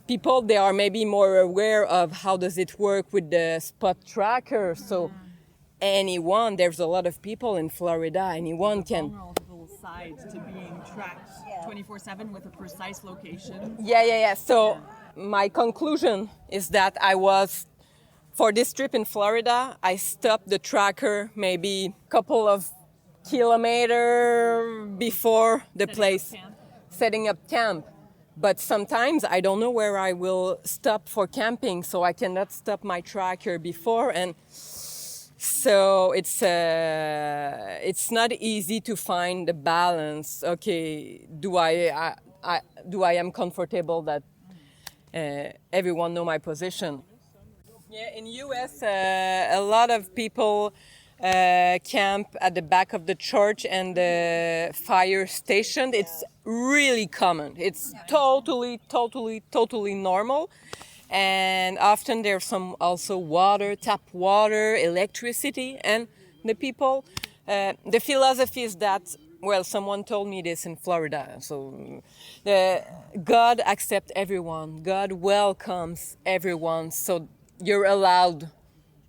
people, they are maybe more aware of how does it work with the spot tracker. So there's a lot of people in Florida, anyone can. Vulnerable side to being tracked 24/7 with a precise location. Yeah. So my conclusion is that for this trip in Florida, I stopped the tracker maybe a couple of kilometers before the place, setting up camp. But sometimes I don't know where I will stop for camping, so I cannot stop my tracker before. And so it's not easy to find the balance. Okay, do I am comfortable that everyone know my position? Yeah, in US, a lot of people camp at the back of the church and the fire station. It's really common. It's totally normal. and often there's some also water, tap water, electricity, and the people, the philosophy is that, well, someone told me this in Florida, so God accepts everyone, God welcomes everyone, so you're allowed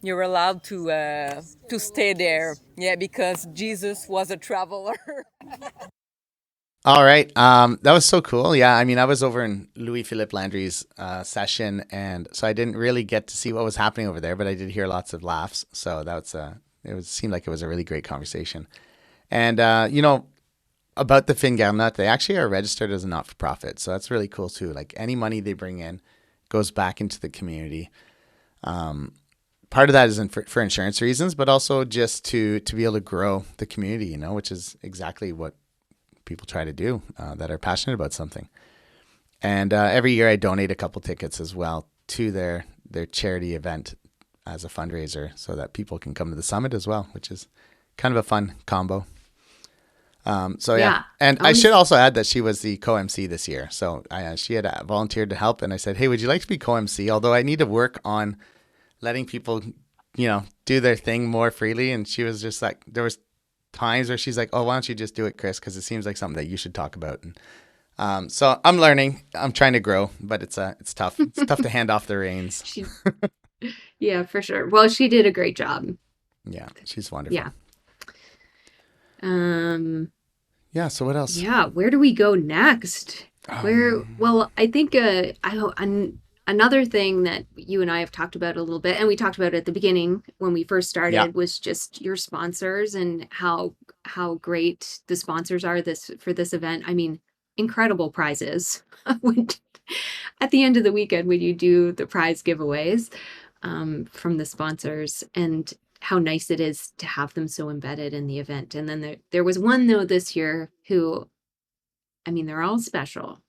to stay there, yeah, because Jesus was a traveler. All right. That was so cool. Yeah. I mean, I was over in Louis-Philippe Landry's session, and so I didn't really get to see what was happening over there, but I did hear lots of laughs. So seemed like it was a really great conversation. And, about the Fin Garnotte, they actually are registered as a not-for-profit. So that's really cool too. Like any money they bring in goes back into the community. Part of that is for insurance reasons, but also just to be able to grow the community, which is exactly what people try to do that are passionate about something. And every year I donate a couple tickets as well to their charity event as a fundraiser so that people can come to the summit as well, which is kind of a fun combo. Yeah. And I should also add that she was the co-MC this year. So she had volunteered to help, and I said, hey, would you like to be co-MC? Although I need to work on letting people, do their thing more freely. And she was just like, there was times where she's like, oh, why don't you just do it, Chris? Because it seems like something that you should talk about. And so I'm learning. I'm trying to grow, but it's tough. It's tough to hand off the reins. Yeah, for sure. Well, she did a great job. Yeah, she's wonderful. Yeah. Yeah. So what else? Yeah. Where do we go next? Well, I think another thing that you and I have talked about a little bit, and we talked about it at the beginning when we first started, was just your sponsors and how great the sponsors are for this event. I mean, incredible prizes at the end of the weekend when you do the prize giveaways from the sponsors, and how nice it is to have them so embedded in the event. And then there was one though this year who, I mean, they're all special,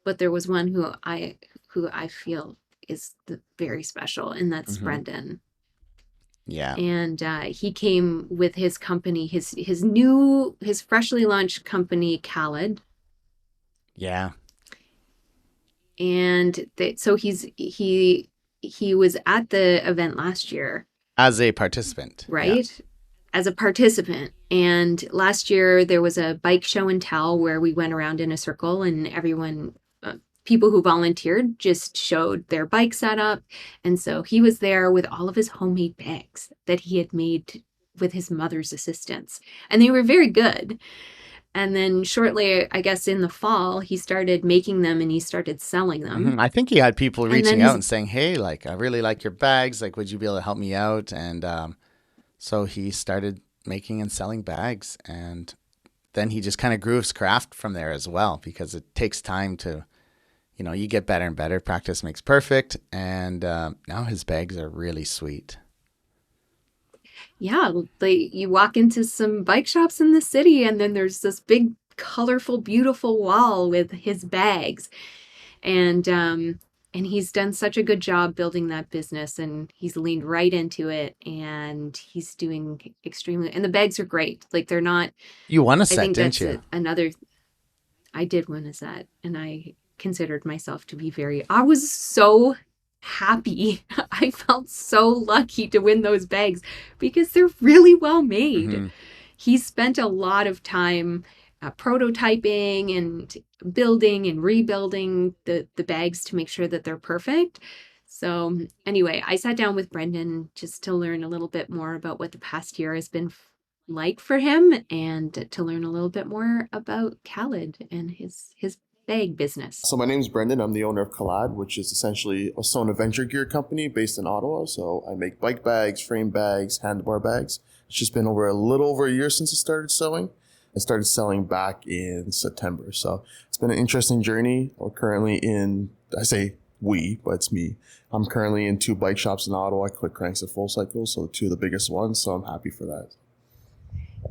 but there was one who I feel is very special, and that's Brendan. Yeah. And he came with his company, his freshly launched company, Khaled. Yeah. And so he was at the event last year. As a participant. Right? Yeah. As a participant. And last year there was a bike show and tell where we went around in a circle, and everyone, people who volunteered just showed their bike setup. And so he was there with all of his homemade bags that he had made with his mother's assistance. And they were very good. And then shortly, I guess in the fall, he started making them and he started selling them. Mm-hmm. I think he had people reaching out and saying, hey, like, I really like your bags. Like, would you be able to help me out? And so he started making and selling bags. And then he just kind of grew his craft from there as well, because it takes time to, you get better and better. Practice makes perfect. And now his bags are really sweet. Yeah, you walk into some bike shops in the city, and then there's this big, colorful, beautiful wall with his bags. And he's done such a good job building that business, and he's leaned right into it, and he's doing extremely, and the bags are great. Like, they're not. You won a set, didn't you? I did win a set, and I considered myself to be I was so happy. I felt so lucky to win those bags because they're really well made. Mm-hmm. He spent a lot of time prototyping and building and rebuilding the bags to make sure that they're perfect. So anyway, I sat down with Brendan just to learn a little bit more about what the past year has been like for him, and to learn a little bit more about Khaled and his bag business. So my name is Brendan. I'm the owner of Khaled, which is essentially a sewn adventure gear company based in Ottawa. So I make bike bags, frame bags, handlebar bags. It's just been a little over a year since I started sewing. I started selling back in September. So it's been an interesting journey. We're currently I say we, but it's me. I'm currently in 2 bike shops in Ottawa, Quick Cranks and Full Cycles. So 2 of the biggest ones. So I'm happy for that.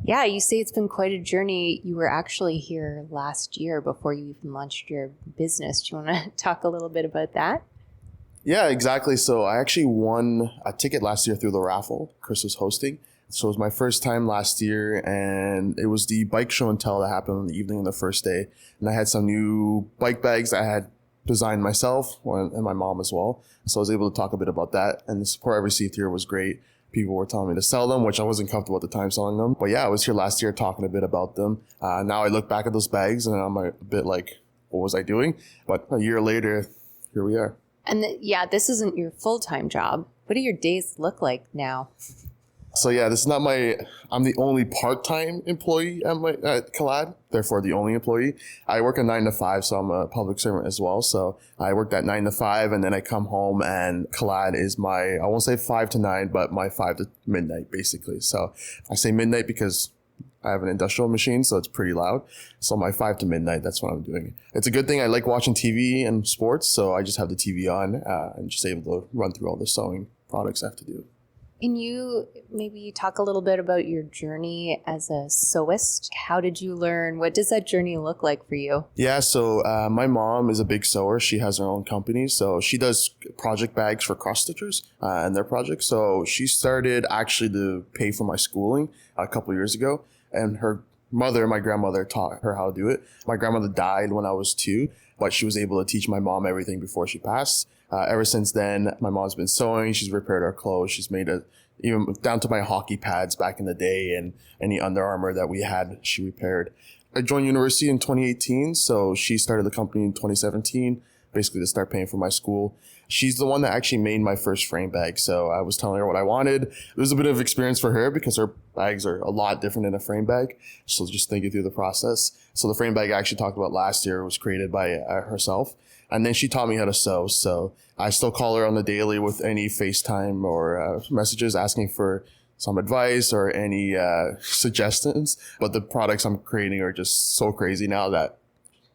Yeah, you say it's been quite a journey. You were actually here last year before you even launched your business. Do you want to talk a little bit about that? Yeah, exactly. So I actually won a ticket last year through the raffle Chris was hosting. So it was my first time last year, and it was the bike show and tell that happened on the evening of the first day. And I had some new bike bags I had designed myself and my mom as well. So I was able to talk a bit about that. And the support I received here was great. People were telling me to sell them, which I wasn't comfortable at the time selling them. But yeah, I was here last year talking a bit about them. Now I look back at those bags and I'm a bit like, what was I doing? But a year later, here we are. And this isn't your full-time job. What do your days look like now? So yeah, this is not I'm the only part-time employee at Khaled, therefore the only employee. I work a 9 to 5, so I'm a public servant as well. So I work that 9 to 5 and then I come home and Khaled is I won't say 5 to 9, but my 5 to midnight basically. So I say midnight because I have an industrial machine, so it's pretty loud. So my 5 to midnight, that's what I'm doing. It's a good thing. I like watching TV and sports, so I just have the TV on and just able to run through all the sewing products I have to do. Can you maybe talk a little bit about your journey as a sewist? How did you learn? What does that journey look like for you? Yeah, so my mom is a big sewer. She has her own company. So she does project bags for cross-stitchers and their projects. So she started actually to pay for my schooling a couple years ago. And her mother, my grandmother, taught her how to do it. My grandmother died when I was 2, but she was able to teach my mom everything before she passed. Ever since then, my mom's been sewing. She's repaired our clothes. She's made even down to my hockey pads back in the day and any Under Armour that we had, she repaired. I joined university in 2018, so she started the company in 2017, basically to start paying for my school. She's the one that actually made my first frame bag. So I was telling her what I wanted. It was a bit of experience for her because her bags are a lot different than a frame bag. So just thinking through the process. So the frame bag I actually talked about last year was created by herself. And then she taught me how to sew. So I still call her on the daily with any FaceTime or messages asking for some advice or any suggestions. But the products I'm creating are just so crazy now that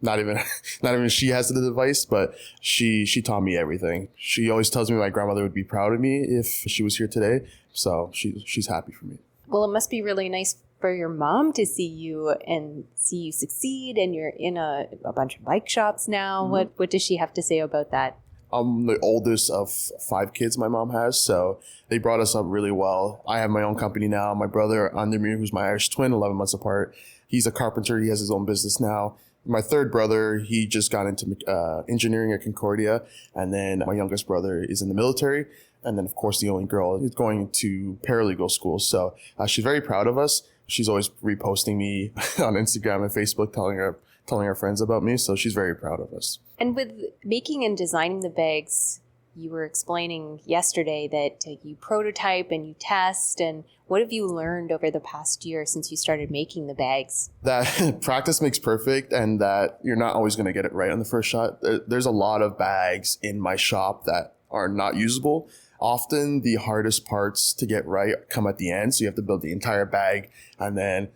not even she has the device, but she taught me everything. She always tells me my grandmother would be proud of me if she was here today. So she's happy for me. Well, it must be really nice for your mom to see you succeed, and you're in a bunch of bike shops now. Mm-hmm. What does she have to say about that? I'm the oldest of 5 kids my mom has, so they brought us up really well. I have my own company now. My brother, Andemir, who's my Irish twin, 11 months apart, he's a carpenter. He has his own business now. My third brother, he just got into engineering at Concordia. And then my youngest brother is in the military. And then, of course, the only girl is going to paralegal school. So she's very proud of us. She's always reposting me on Instagram and Facebook, telling her friends about me. So she's very proud of us. And with making and designing the bags, you were explaining yesterday that you prototype and you test. And what have you learned over the past year since you started making the bags? That practice makes perfect, and that you're not always going to get it right on the first shot. There's a lot of bags in my shop that are not usable. Often the hardest parts to get right come at the end. So you have to build the entire bag. And then,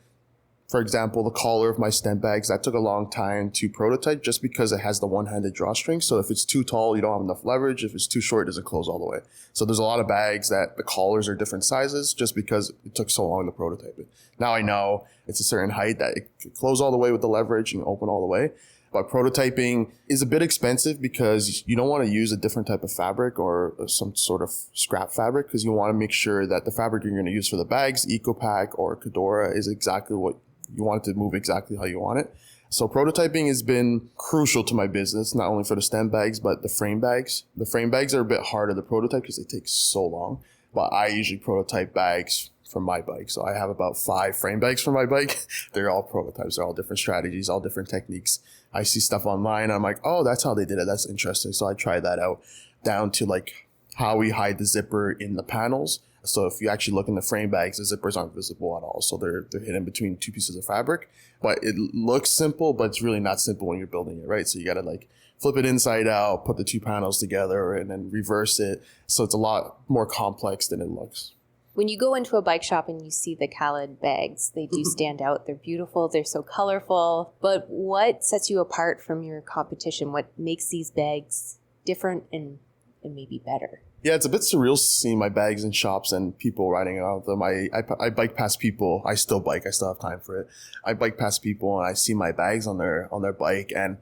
for example, the collar of my stem bags, that took a long time to prototype just because it has the one-handed drawstring. So if it's too tall, you don't have enough leverage. If it's too short, it doesn't close all the way. So there's a lot of bags that the collars are different sizes just because it took so long to prototype it. Now I know it's a certain height that it can close all the way with the leverage and open all the way. But prototyping is a bit expensive because you don't want to use a different type of fabric or some sort of scrap fabric, because you want to make sure that the fabric you're going to use for the bags, EcoPack or Kedora, is exactly what you want it to move exactly how you want it. So prototyping has been crucial to my business, not only for the stem bags, but the frame bags. The frame bags are a bit harder to prototype because they take so long. But I usually prototype bags for my bike. So I have about 5 frame bags for my bike. They're all prototypes. They're all different strategies, all different techniques. I see stuff online. I'm like, oh, that's how they did it. That's interesting. So I try that out, down to like how we hide the zipper in the panels. So if you actually look in the frame bags, the zippers aren't visible at all. So they're hidden between 2 pieces of fabric. But it looks simple, but it's really not simple when you're building it, right? So you got to like flip it inside out, put the 2 panels together, and then reverse it. So it's a lot more complex than it looks. When you go into a bike shop and you see the Khaled bags, they do stand out. They're beautiful. They're so colorful. But what sets you apart from your competition? What makes these bags different and maybe better? Yeah, it's a bit surreal seeing my bags in shops and people riding around them. I bike past people. I still bike. I still have time for it. I bike past people and I see my bags on their bike. And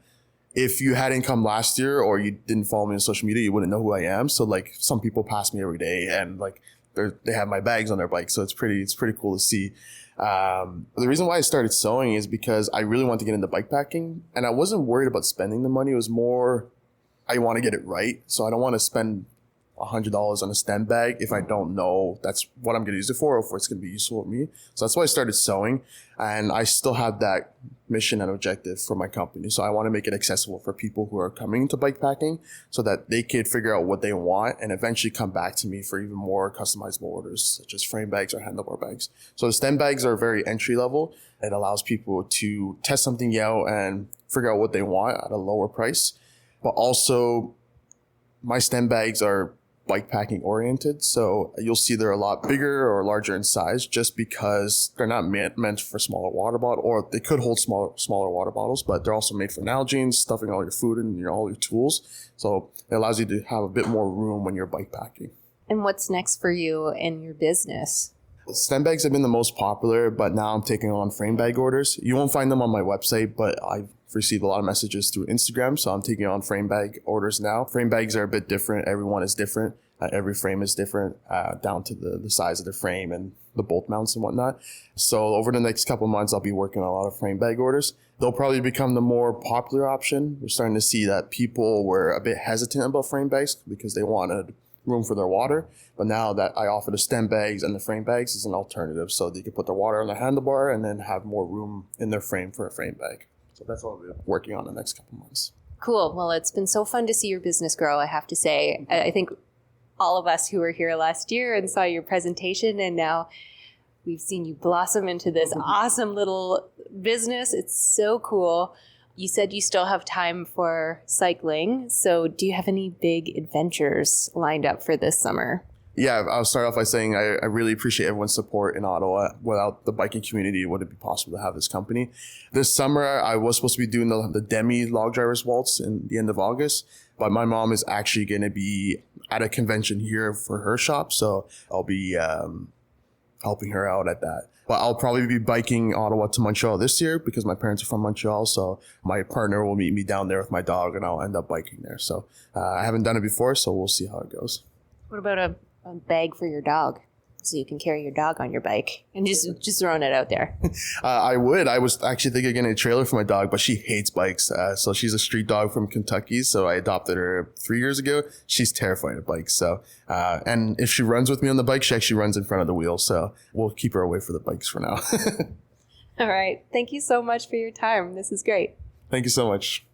if you hadn't come last year or you didn't follow me on social media, you wouldn't know who I am. So like some people pass me every day and like they have my bags on their bike. So it's pretty cool to see. The reason why I started sewing is because I really wanted to get into bikepacking, and I wasn't worried about spending the money. It was more I want to get it right. So I don't want to spend $100 on a stem bag if I don't know that's what I'm going to use it for, or if it's going to be useful for me. So that's why I started sewing, and I still have that mission and objective for my company. So I want to make it accessible for people who are coming into bikepacking so that they could figure out what they want and eventually come back to me for even more customizable orders, such as frame bags or handlebar bags. So the stem bags are very entry level. It allows people to test something out and figure out what they want at a lower price. But also, my stem bags are bikepacking oriented, so you'll see they're a lot bigger or larger in size just because they're not meant for smaller water bottle, or they could hold smaller water bottles, but they're also made for Nalgene's, stuffing all your food and all your tools. So it allows you to have a bit more room when you're bikepacking. And what's next for you in your business? Stem bags have been the most popular, but now I'm taking on frame bag orders. You won't find them on my website, but I've received a lot of messages through Instagram, so I'm taking on frame bag orders now. Frame bags are a bit different. Everyone is different. Every frame is different, down to the size of the frame and the bolt mounts and whatnot. So over the next couple of months, I'll be working on a lot of frame bag orders. They'll probably become the more popular option. We're starting to see that people were a bit hesitant about frame bags because they wanted room for their water. But now that I offer the stem bags and the frame bags as an alternative, so they can put their water on the handlebar and then have more room in their frame for a frame bag. So that's what we'll be working on the next couple of months. Cool. Well, it's been so fun to see your business grow, I have to say. I think all of us who were here last year and saw your presentation, and now we've seen you blossom into this awesome little business. It's so cool. You said you still have time for cycling. So do you have any big adventures lined up for this summer? Yeah, I'll start off by saying I really appreciate everyone's support in Ottawa. Without the biking community, it wouldn't be possible to have this company. This summer, I was supposed to be doing the Demi Log Drivers Waltz in the end of August, but my mom is actually going to be at a convention here for her shop, so I'll be helping her out at that. But I'll probably be biking Ottawa to Montreal this year because my parents are from Montreal, so my partner will meet me down there with my dog, and I'll end up biking there. So I haven't done it before, so we'll see how it goes. What about a bag for your dog so you can carry your dog on your bike? And just throwing it out there. I would. I was actually thinking of getting a trailer for my dog, but she hates bikes. So she's a street dog from Kentucky. So I adopted her 3 years ago. She's terrified of bikes. So, and if she runs with me on the bike, she actually runs in front of the wheel. So we'll keep her away for the bikes for now. All right. Thank you so much for your time. This is great. Thank you so much.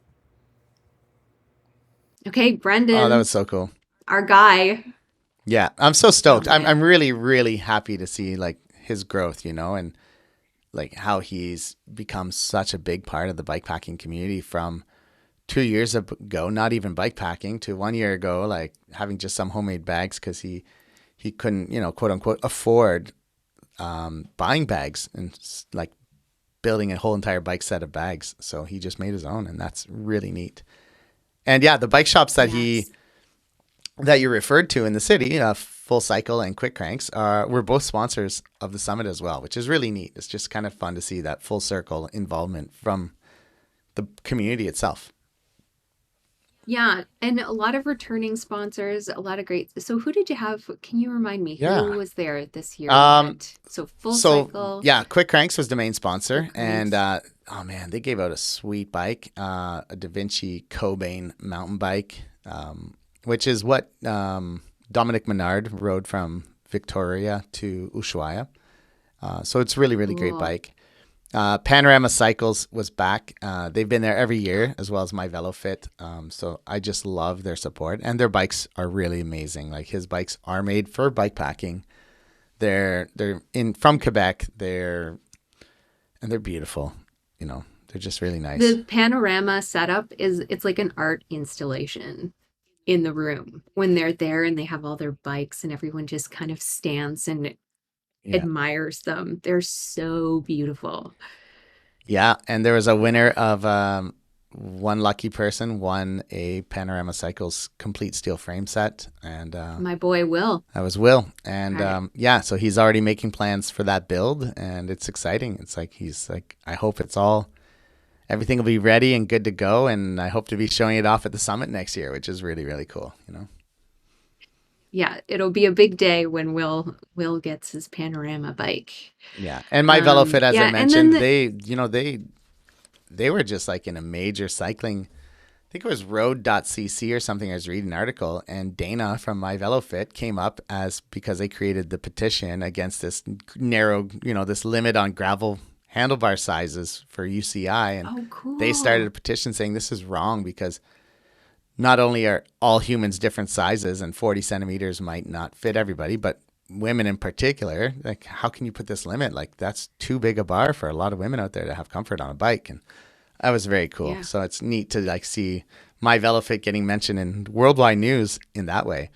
Okay, Brendan. Oh, that was so cool. Our guy. Yeah, I'm so stoked. I'm really, really happy to see like his growth, and like how he's become such a big part of the bikepacking community from 2 years ago, not even bikepacking, to 1 year ago, like having just some homemade bags because he couldn't, quote unquote, afford buying bags and like building a whole entire bike set of bags. So he just made his own, and that's really neat. And yeah, the bike shops that that you referred to in the city, Full Cycle and Quick Cranks, were both sponsors of the summit as well, which is really neat. It's just kind of fun to see that full circle involvement from the community itself. Yeah, and a lot of returning sponsors, a lot of great. So who did you have? Can you remind me? Yeah. Who was there this year? So Full So Cycle. yeah, Quick Cranks was the main sponsor, and oh man, they gave out a sweet bike, a Da Vinci Cobain mountain bike, which is what Dominic Menard rode from Victoria to Ushuaia. So it's really, really great bike. Panorama Cycles was back. They've been there every year, as well as My VeloFit. So I just love their support, and their bikes are really amazing. Like his bikes are made for bikepacking. They're from Quebec. They're beautiful. They're just really nice. The Panorama setup it's like an art installation in the room when they're there, and they have all their bikes, and everyone just kind of stands and admires them. They're so beautiful. Yeah, and there was a winner of one lucky person won a Panorama Cycles complete steel frame set, and my boy Will. That was Will, and so he's already making plans for that build, and it's exciting. It's like he's like, I hope everything will be ready and good to go, and I hope to be showing it off at the summit next year, which is really, really cool. Yeah, it'll be a big day when Will gets his Panorama bike. Yeah, and My VeloFit, as I mentioned, they were just like in a major cycling think it was road.cc or something. I was reading an article, and Dana from My VeloFit came up because they created the petition against this narrow, this limit on gravel handlebar sizes for UCI. And cool. They started a petition saying this is wrong because not only are all humans different sizes and 40 centimeters might not fit everybody, but women in particular, like, how can you put this limit? Like, that's too big a bar for a lot of women out there to have comfort on a bike. And that was very cool. Yeah. So it's neat to like see My VeloFit getting mentioned in worldwide news in that way.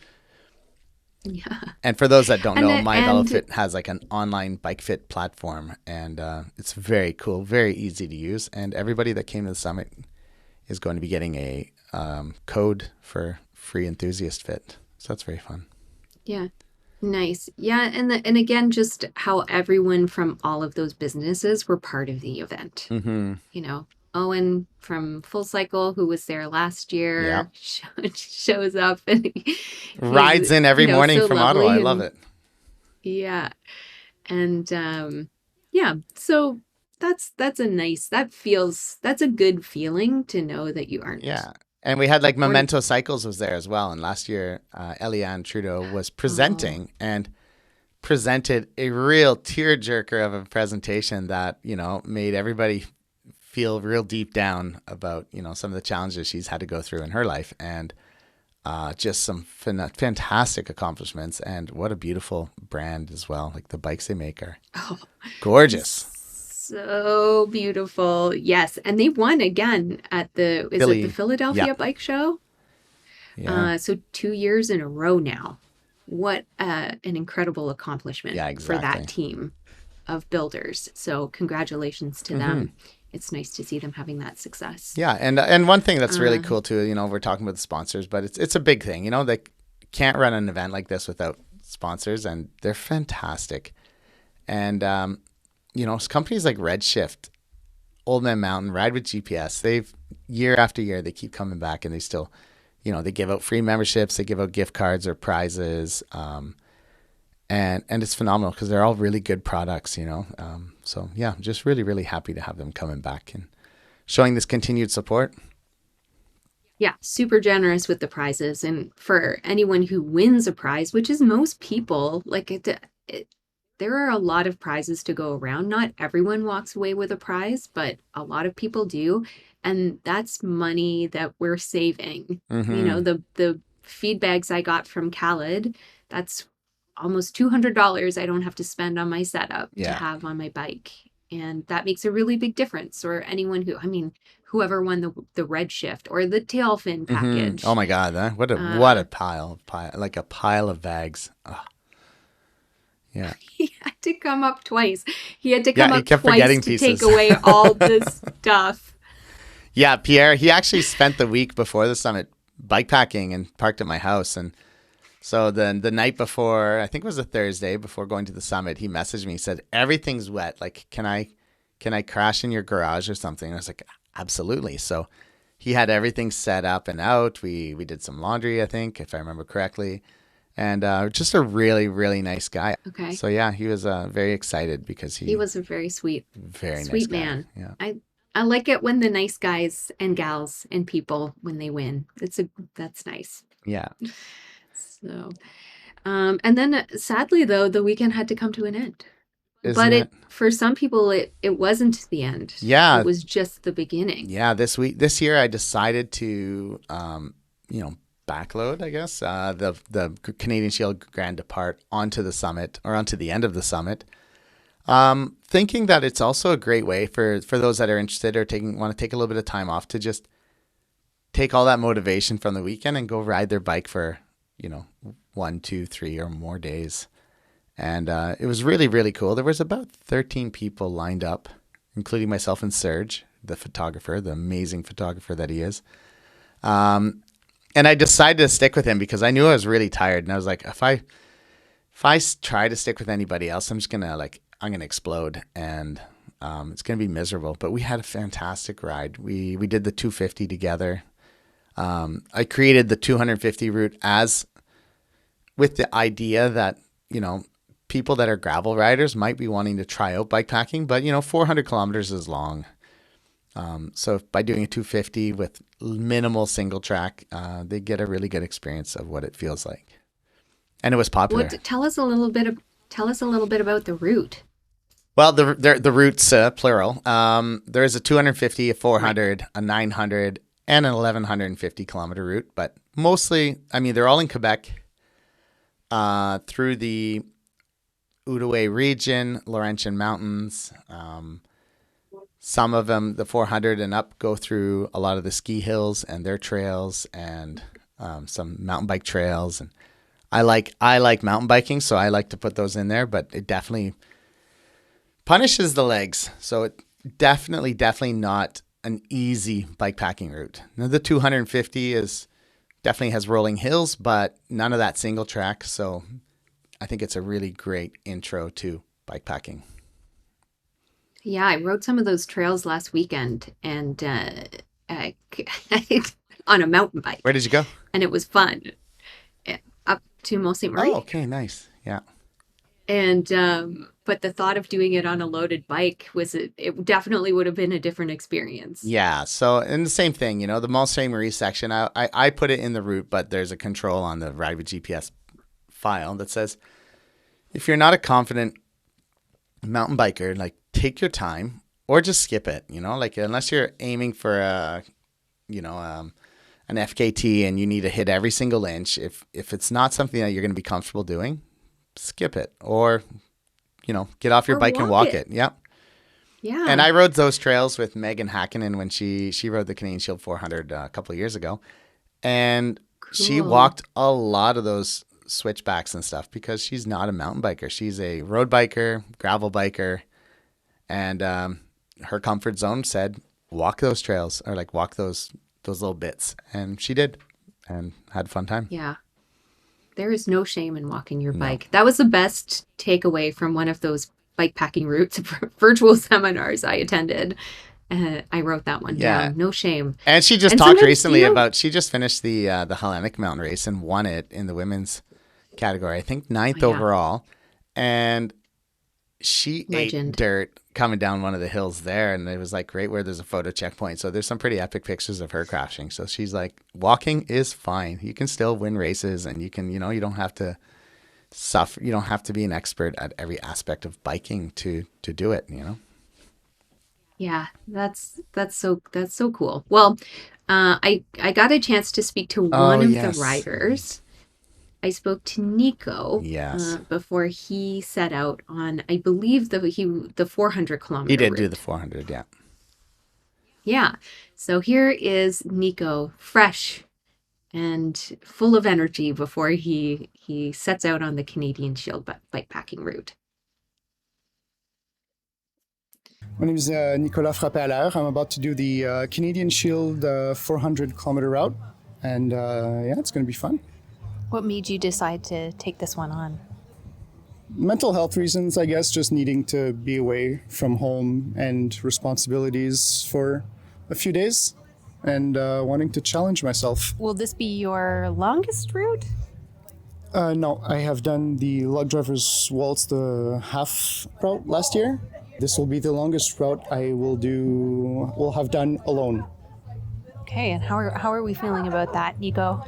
Yeah. And for those that don't know, My VeloFit has like an online bike fit platform, and it's very cool, very easy to use. And everybody that came to the summit is going to be getting a code for free enthusiast fit. So that's very fun. Yeah. Nice. Yeah. And again, just how everyone from all of those businesses were part of the event. Mm-hmm. Owen from Full Cycle, who was there last year, shows up and rides in every morning so from Ottawa. I love it. Yeah. And so that's a good feeling to know that you aren't. Yeah. And we had like Memento Cycles was there as well. And last year, Eliane Trudeau was presenting and presented a real tearjerker of a presentation that, made everybody feel real deep down about, some of the challenges she's had to go through in her life, and just some fantastic accomplishments. And what a beautiful brand as well. Like the bikes they make are gorgeous. So beautiful. Yes. And they won again at the Philadelphia Bike Show? Yeah. So 2 years in a row now. What an incredible accomplishment for that team of builders. So congratulations to them. It's nice to see them having that success. Yeah. And one thing that's really cool too, we're talking about the sponsors, but it's a big thing. They can't run an event like this without sponsors, and they're fantastic. And, companies like Redshift, Old Man Mountain, Ride with GPS, they've year after year, they keep coming back, and they still, they give out free memberships, they give out gift cards or prizes. And it's phenomenal because they're all really good products, So yeah, I'm just really, really happy to have them coming back and showing this continued support. Yeah, super generous with the prizes. And for anyone who wins a prize, which is most people, there are a lot of prizes to go around. Not everyone walks away with a prize, but a lot of people do. And that's money that we're saving. The feed bags I got from Khaled, that's almost $200 I don't have to spend on my setup to have on my bike. And that makes a really big difference. Or anyone whoever won the Redshift or the tail fin package. Oh my God. What a pile, like a pile of bags. Oh. Yeah. He had to come up twice. He had to come up kept twice forgetting to pieces. take away all this stuff. Yeah. Pierre, he actually spent the week before the summit bikepacking and parked at my house. And so then the night before, I think it was a Thursday before going to the summit, he messaged me. He said, everything's wet. Like, can I crash in your garage or something? And I was like, absolutely. So he had everything set up and out. We did some laundry, I think, if I remember correctly. And just a really, really nice guy. Okay. So yeah, he was very excited because he was a very sweet nice man. Yeah. I like it when the nice guys and gals and people, when they win. That's nice. Yeah. So, and then sadly though, the weekend had to come to an end. Isn't for some people, it wasn't the end. Yeah. It was just the beginning. Yeah. This year I decided to, backload, I guess, the Canadian Shield Grand Depart onto the summit or onto the end of the summit. Thinking that it's also a great way for those that are interested or want to take a little bit of time off to just take all that motivation from the weekend and go ride their bike for, 1, 2, 3 or more days. And it was really, really cool. There was about 13 people lined up, including myself and Serge, the photographer, the amazing photographer that he is. And I decided to stick with him because I knew I was really tired. And I was like, if I try to stick with anybody else, I'm going to explode and it's going to be miserable. But we had a fantastic ride. We did the 250 together. I created the 250 route with the idea that, people that are gravel riders might be wanting to try out bikepacking, but 400 kilometers is long. So by doing a 250 with minimal single track, they get a really good experience of what it feels like. And it was popular. Tell us a little bit about the route. Well, the routes, plural. There is a 250, a 400, a 900, and an 1150 kilometer route. But mostly, I mean, they're all in Quebec, through the Outaouais region, Laurentian Mountains. Some of them, the 400 and up, go through a lot of the ski hills and their trails, and some mountain bike trails. And I like mountain biking, so I like to put those in there. But it definitely punishes the legs, so it definitely not an easy bikepacking route. Now, the 250 definitely has rolling hills, but none of that single track. So I think it's a really great intro to bikepacking. Yeah, I rode some of those trails last weekend, and on a mountain bike. Where did you go? And it was fun. Up to Mont Ste. Marie. Oh, okay, nice. Yeah. And but the thought of doing it on a loaded bike it definitely would have been a different experience. Yeah. So, and the same thing, the Mont Ste. Marie section, I put it in the route, but there's a control on the Ride with GPS file that says, if you're not a confident mountain biker, like, take your time or just skip it, like, unless you're aiming for an FKT and you need to hit every single inch. If it's not something that you're going to be comfortable doing, skip it, or get off your bike and walk it. Yep. Yeah. And I rode those trails with Megan Hakkinen when she rode the Canadian Shield 400 a couple of years ago, and she walked a lot of those switchbacks and stuff because she's not a mountain biker. She's a road biker, gravel biker, and her comfort zone said walk those trails, or like walk those little bits, and she did, and had a fun time. Yeah. There is no shame in walking your bike. That was the best takeaway from one of those bikepacking routes virtual seminars I attended. I wrote that one down. No shame. And she just talked recently about, she just finished the Hellenic mountain race and won it in the women's category. I think 9th overall. And she ate dirt coming down one of the hills there, and it was like right where there's a photo checkpoint. So there's some pretty epic pictures of her crashing. So she's like, walking is fine. You can still win races, and you can, you don't have to suffer. You don't have to be an expert at every aspect of biking to do it, Yeah, that's so cool. Well, I got a chance to speak to one of the riders. I spoke to Nico before he set out on, I believe, the 400 kilometer He did route. do the 400, yeah. Yeah. So here is Nico, fresh and full of energy before he sets out on the Canadian Shield bikepacking route. My name is Nicolas Frappé-Allaire. I'm about to do the Canadian Shield 400 kilometer route, and it's going to be fun. What made you decide to take this one on? Mental health reasons, I guess, just needing to be away from home and responsibilities for a few days, and wanting to challenge myself. Will this be your longest route? No, I have done the Lug Driver's Waltz, the half route last year. This will be the longest route I will have done alone. Okay, and how are we feeling about that, Nico?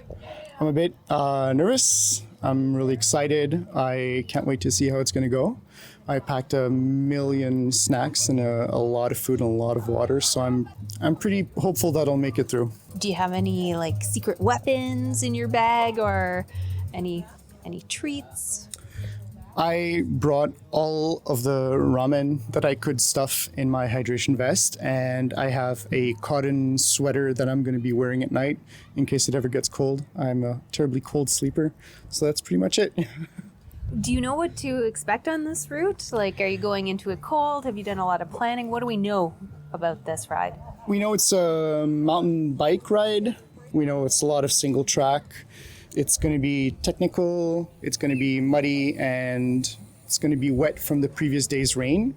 I'm a bit nervous. I'm really excited. I can't wait to see how it's going to go. I packed 1 million snacks and a lot of food and a lot of water, so I'm pretty hopeful that I'll make it through. Do you have any secret weapons in your bag or any treats? I brought all of the ramen that I could stuff in my hydration vest, and I have a cotton sweater that I'm going to be wearing at night in case it ever gets cold. I'm a terribly cold sleeper, so that's pretty much it. Do you know what to expect on this route? Are you going into it cold? Have you done a lot of planning? What do we know about this ride? We know it's a mountain bike ride. We know it's a lot of single track. It's going to be technical, it's going to be muddy, and it's going to be wet from the previous day's rain.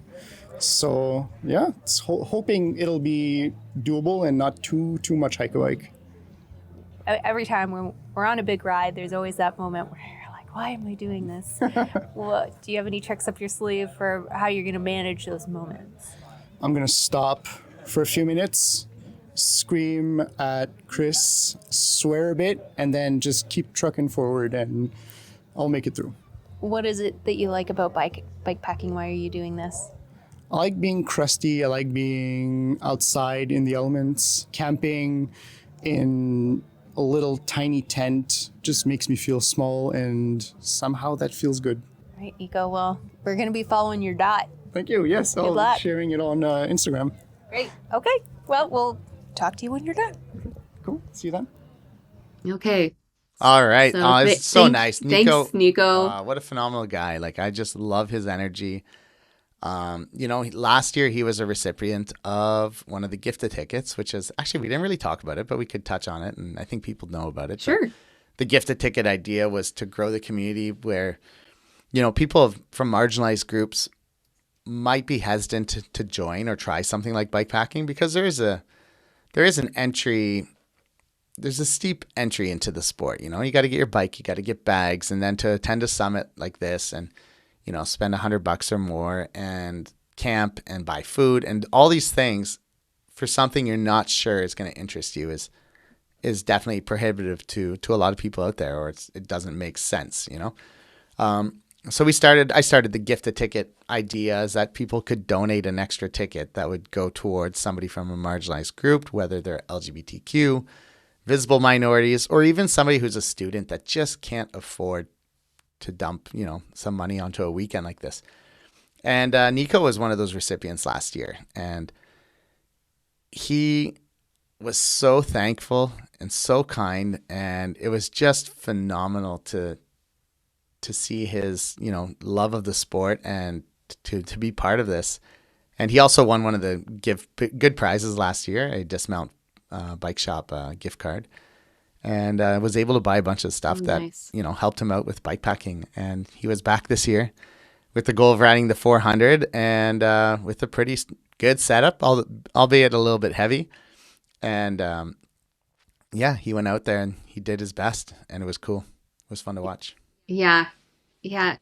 So, it's hoping it'll be doable and not too much hike-a-bike. Every time we're on a big ride, there's always that moment where you're like, why am I doing this? Do you have any tricks up your sleeve for how you're going to manage those moments? I'm going to stop for a few minutes, scream at Chris, swear a bit, and then just keep trucking forward, and I'll make it through. What is it that you like about bikepacking? Why are you doing this? I like being crusty. I like being outside in the elements. Camping in a little tiny tent just makes me feel small, and somehow that feels good. All right, Nico. Well, we're going to be following your dot. Thank you. Yes, Good I'll luck. be sharing it on Instagram. Great. Okay. Well, we'll talk to you when you're done. Cool. See you then. Okay. All right. So, It's so nice. Nico. Thanks, Nico. What a phenomenal guy. Like, I just love his energy. Last year he was a recipient of one of the gifted tickets, which is actually, we didn't really talk about it, but we could touch on it. And I think people know about it. Sure. But the gifted ticket idea was to grow the community where, people from marginalized groups might be hesitant to join or try something like bikepacking because there's a steep entry into the sport. You got to get your bike, you got to get bags, and then to attend a summit like this and, spend $100 or more and camp and buy food and all these things for something you're not sure is going to interest you is definitely prohibitive to a lot of people out there, or it doesn't make sense, So I started the gift-a ticket idea is that people could donate an extra ticket that would go towards somebody from a marginalized group, whether they're LGBTQ, visible minorities, or even somebody who's a student that just can't afford to dump, some money onto a weekend like this. And Nico was one of those recipients last year, and he was so thankful and so kind, and it was just phenomenal to see his, love of the sport and to be part of this. And he also won one of the good prizes last year, a Dismount Bike Shop gift card, and was able to buy a bunch of stuff that, helped him out with bikepacking. And he was back this year with the goal of riding the 400 and with a pretty good setup, albeit a little bit heavy. And he went out there and he did his best, and it was cool. It was fun to watch. Yeah.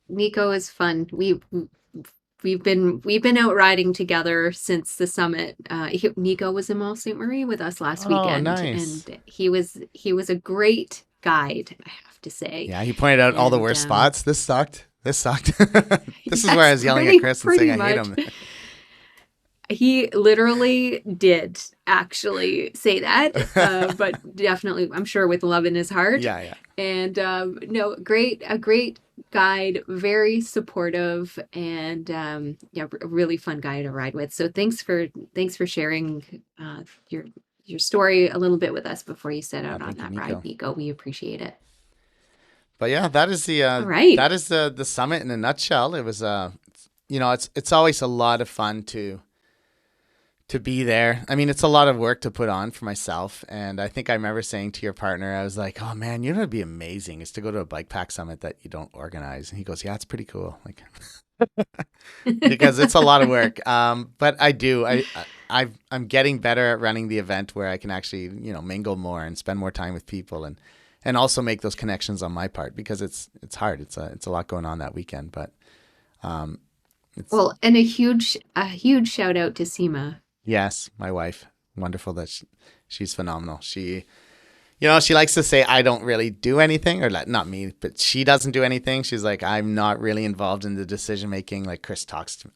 Nico is fun. We've been out riding together since the summit. Nico was in Mall St. Marie with us last weekend, nice. And he was a great guide, I have to say. Yeah, he pointed out all the worst spots. This sucked. This is where I was yelling at Chris and saying I hate him. He literally did actually say that, but definitely, I'm sure, with love in his heart. Yeah. And a great guide, very supportive, and a really fun guy to ride with. So thanks for sharing your story a little bit with us before you set out on that ride, Nico. We appreciate it. But yeah, that is the right. That is the summit in a nutshell. It was it's always a lot of fun to be there. I mean, it's a lot of work to put on for myself. And I think I remember saying to your partner, I was like, oh man, you know, it'd be amazing is to go to a Bikepack Summit that you don't organize. And he goes, yeah, it's pretty cool. Like, because it's a lot of work. But I'm getting better at running the event where I can actually, mingle more and spend more time with people and also make those connections on my part, because it's hard. It's a lot going on that weekend, but, and a huge shout out to Seema. Yes, my wife. Wonderful that she's phenomenal. She likes to say I don't really do anything, or not me, but she doesn't do anything. She's like, I'm not really involved in the decision making. Like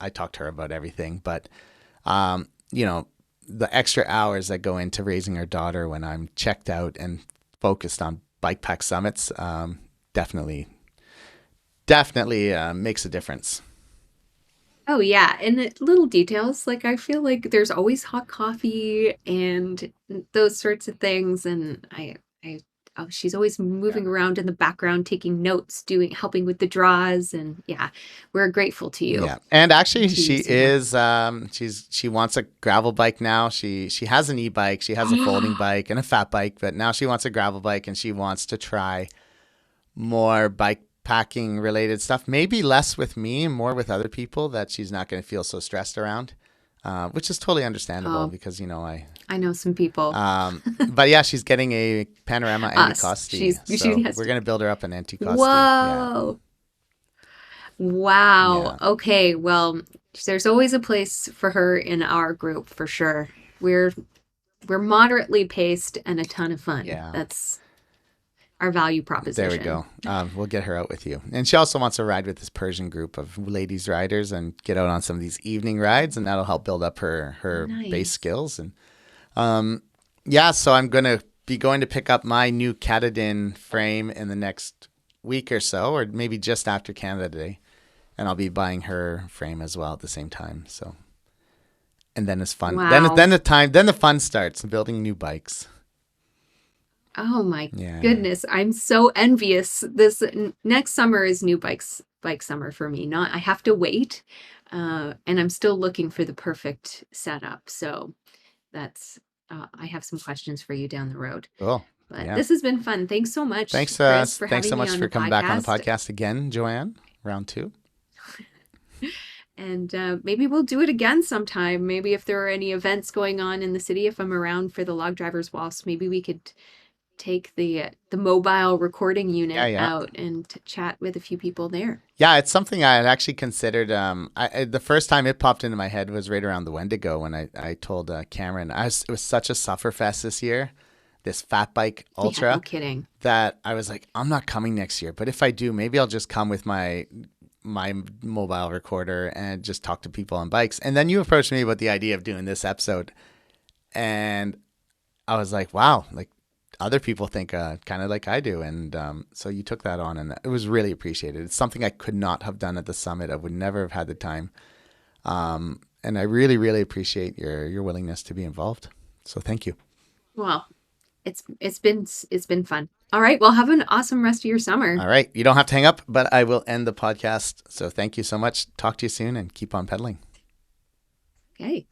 I talk to her about everything, but the extra hours that go into raising our daughter when I'm checked out and focused on Bikepack Summits definitely makes a difference. Oh yeah, and the little details, like I feel like there's always hot coffee and those sorts of things, and she's always moving around in the background, taking notes, helping with the draws, and yeah, we're grateful to you. Yeah, and actually she wants a gravel bike now. She has an e-bike, she has a folding bike and a fat bike, but now she wants a gravel bike and she wants to try more bikepacking related stuff, maybe less with me and more with other people that she's not going to feel so stressed around, which is totally understandable because I know some people. But yeah, she's getting a Panorama Anticosti. We're going to build her up an Anticosti. Whoa. Yeah. Wow. Yeah. Okay. Well, there's always a place for her in our group for sure. we're moderately paced and a ton of fun. Yeah. That's our value proposition. There we go. We'll get her out with you. And she also wants to ride with this Persian group of ladies riders and get out on some of these evening rides, and that'll help build up her Nice. base skills. And so I'm going to pick up my new Katadyn frame in the next week or so, or maybe just after Canada Day. And I'll be buying her frame as well at the same time. So, and then it's fun. Wow. Then the fun starts, building new bikes. Oh my Yeah. goodness. I'm so envious. This next summer is new bike summer for me. I have to wait. And I'm still looking for the perfect setup. So that's, I have some questions for you down the road. Cool. But Yeah. this has been fun. Thanks so much. Thanks, Chris, for thanks having so me much on for the coming back on the podcast. podcast again, Joanne. Round 2. And maybe we'll do it again sometime. Maybe if there are any events going on in the city, if I'm around for the Log Drivers Waltz, maybe we could take the mobile recording unit out and chat with a few people there. Yeah, it's something I had actually considered. The first time it popped into my head was right around the Wendigo when I told Cameron it was such a sufferfest this year, this Fat Bike Ultra. Yeah, no kidding. That I was like, I'm not coming next year, but if I do, maybe I'll just come with my mobile recorder and just talk to people on bikes. And then you approached me about the idea of doing this episode, and I was like, wow, like other people think kind of like I do. And so you took that on, and it was really appreciated. It's something I could not have done at the summit. I would never have had the time. And I really, really appreciate your willingness to be involved. So thank you. Well, it's been fun. All right. Well, have an awesome rest of your summer. All right. You don't have to hang up, but I will end the podcast. So thank you so much. Talk to you soon and keep on pedaling. Okay.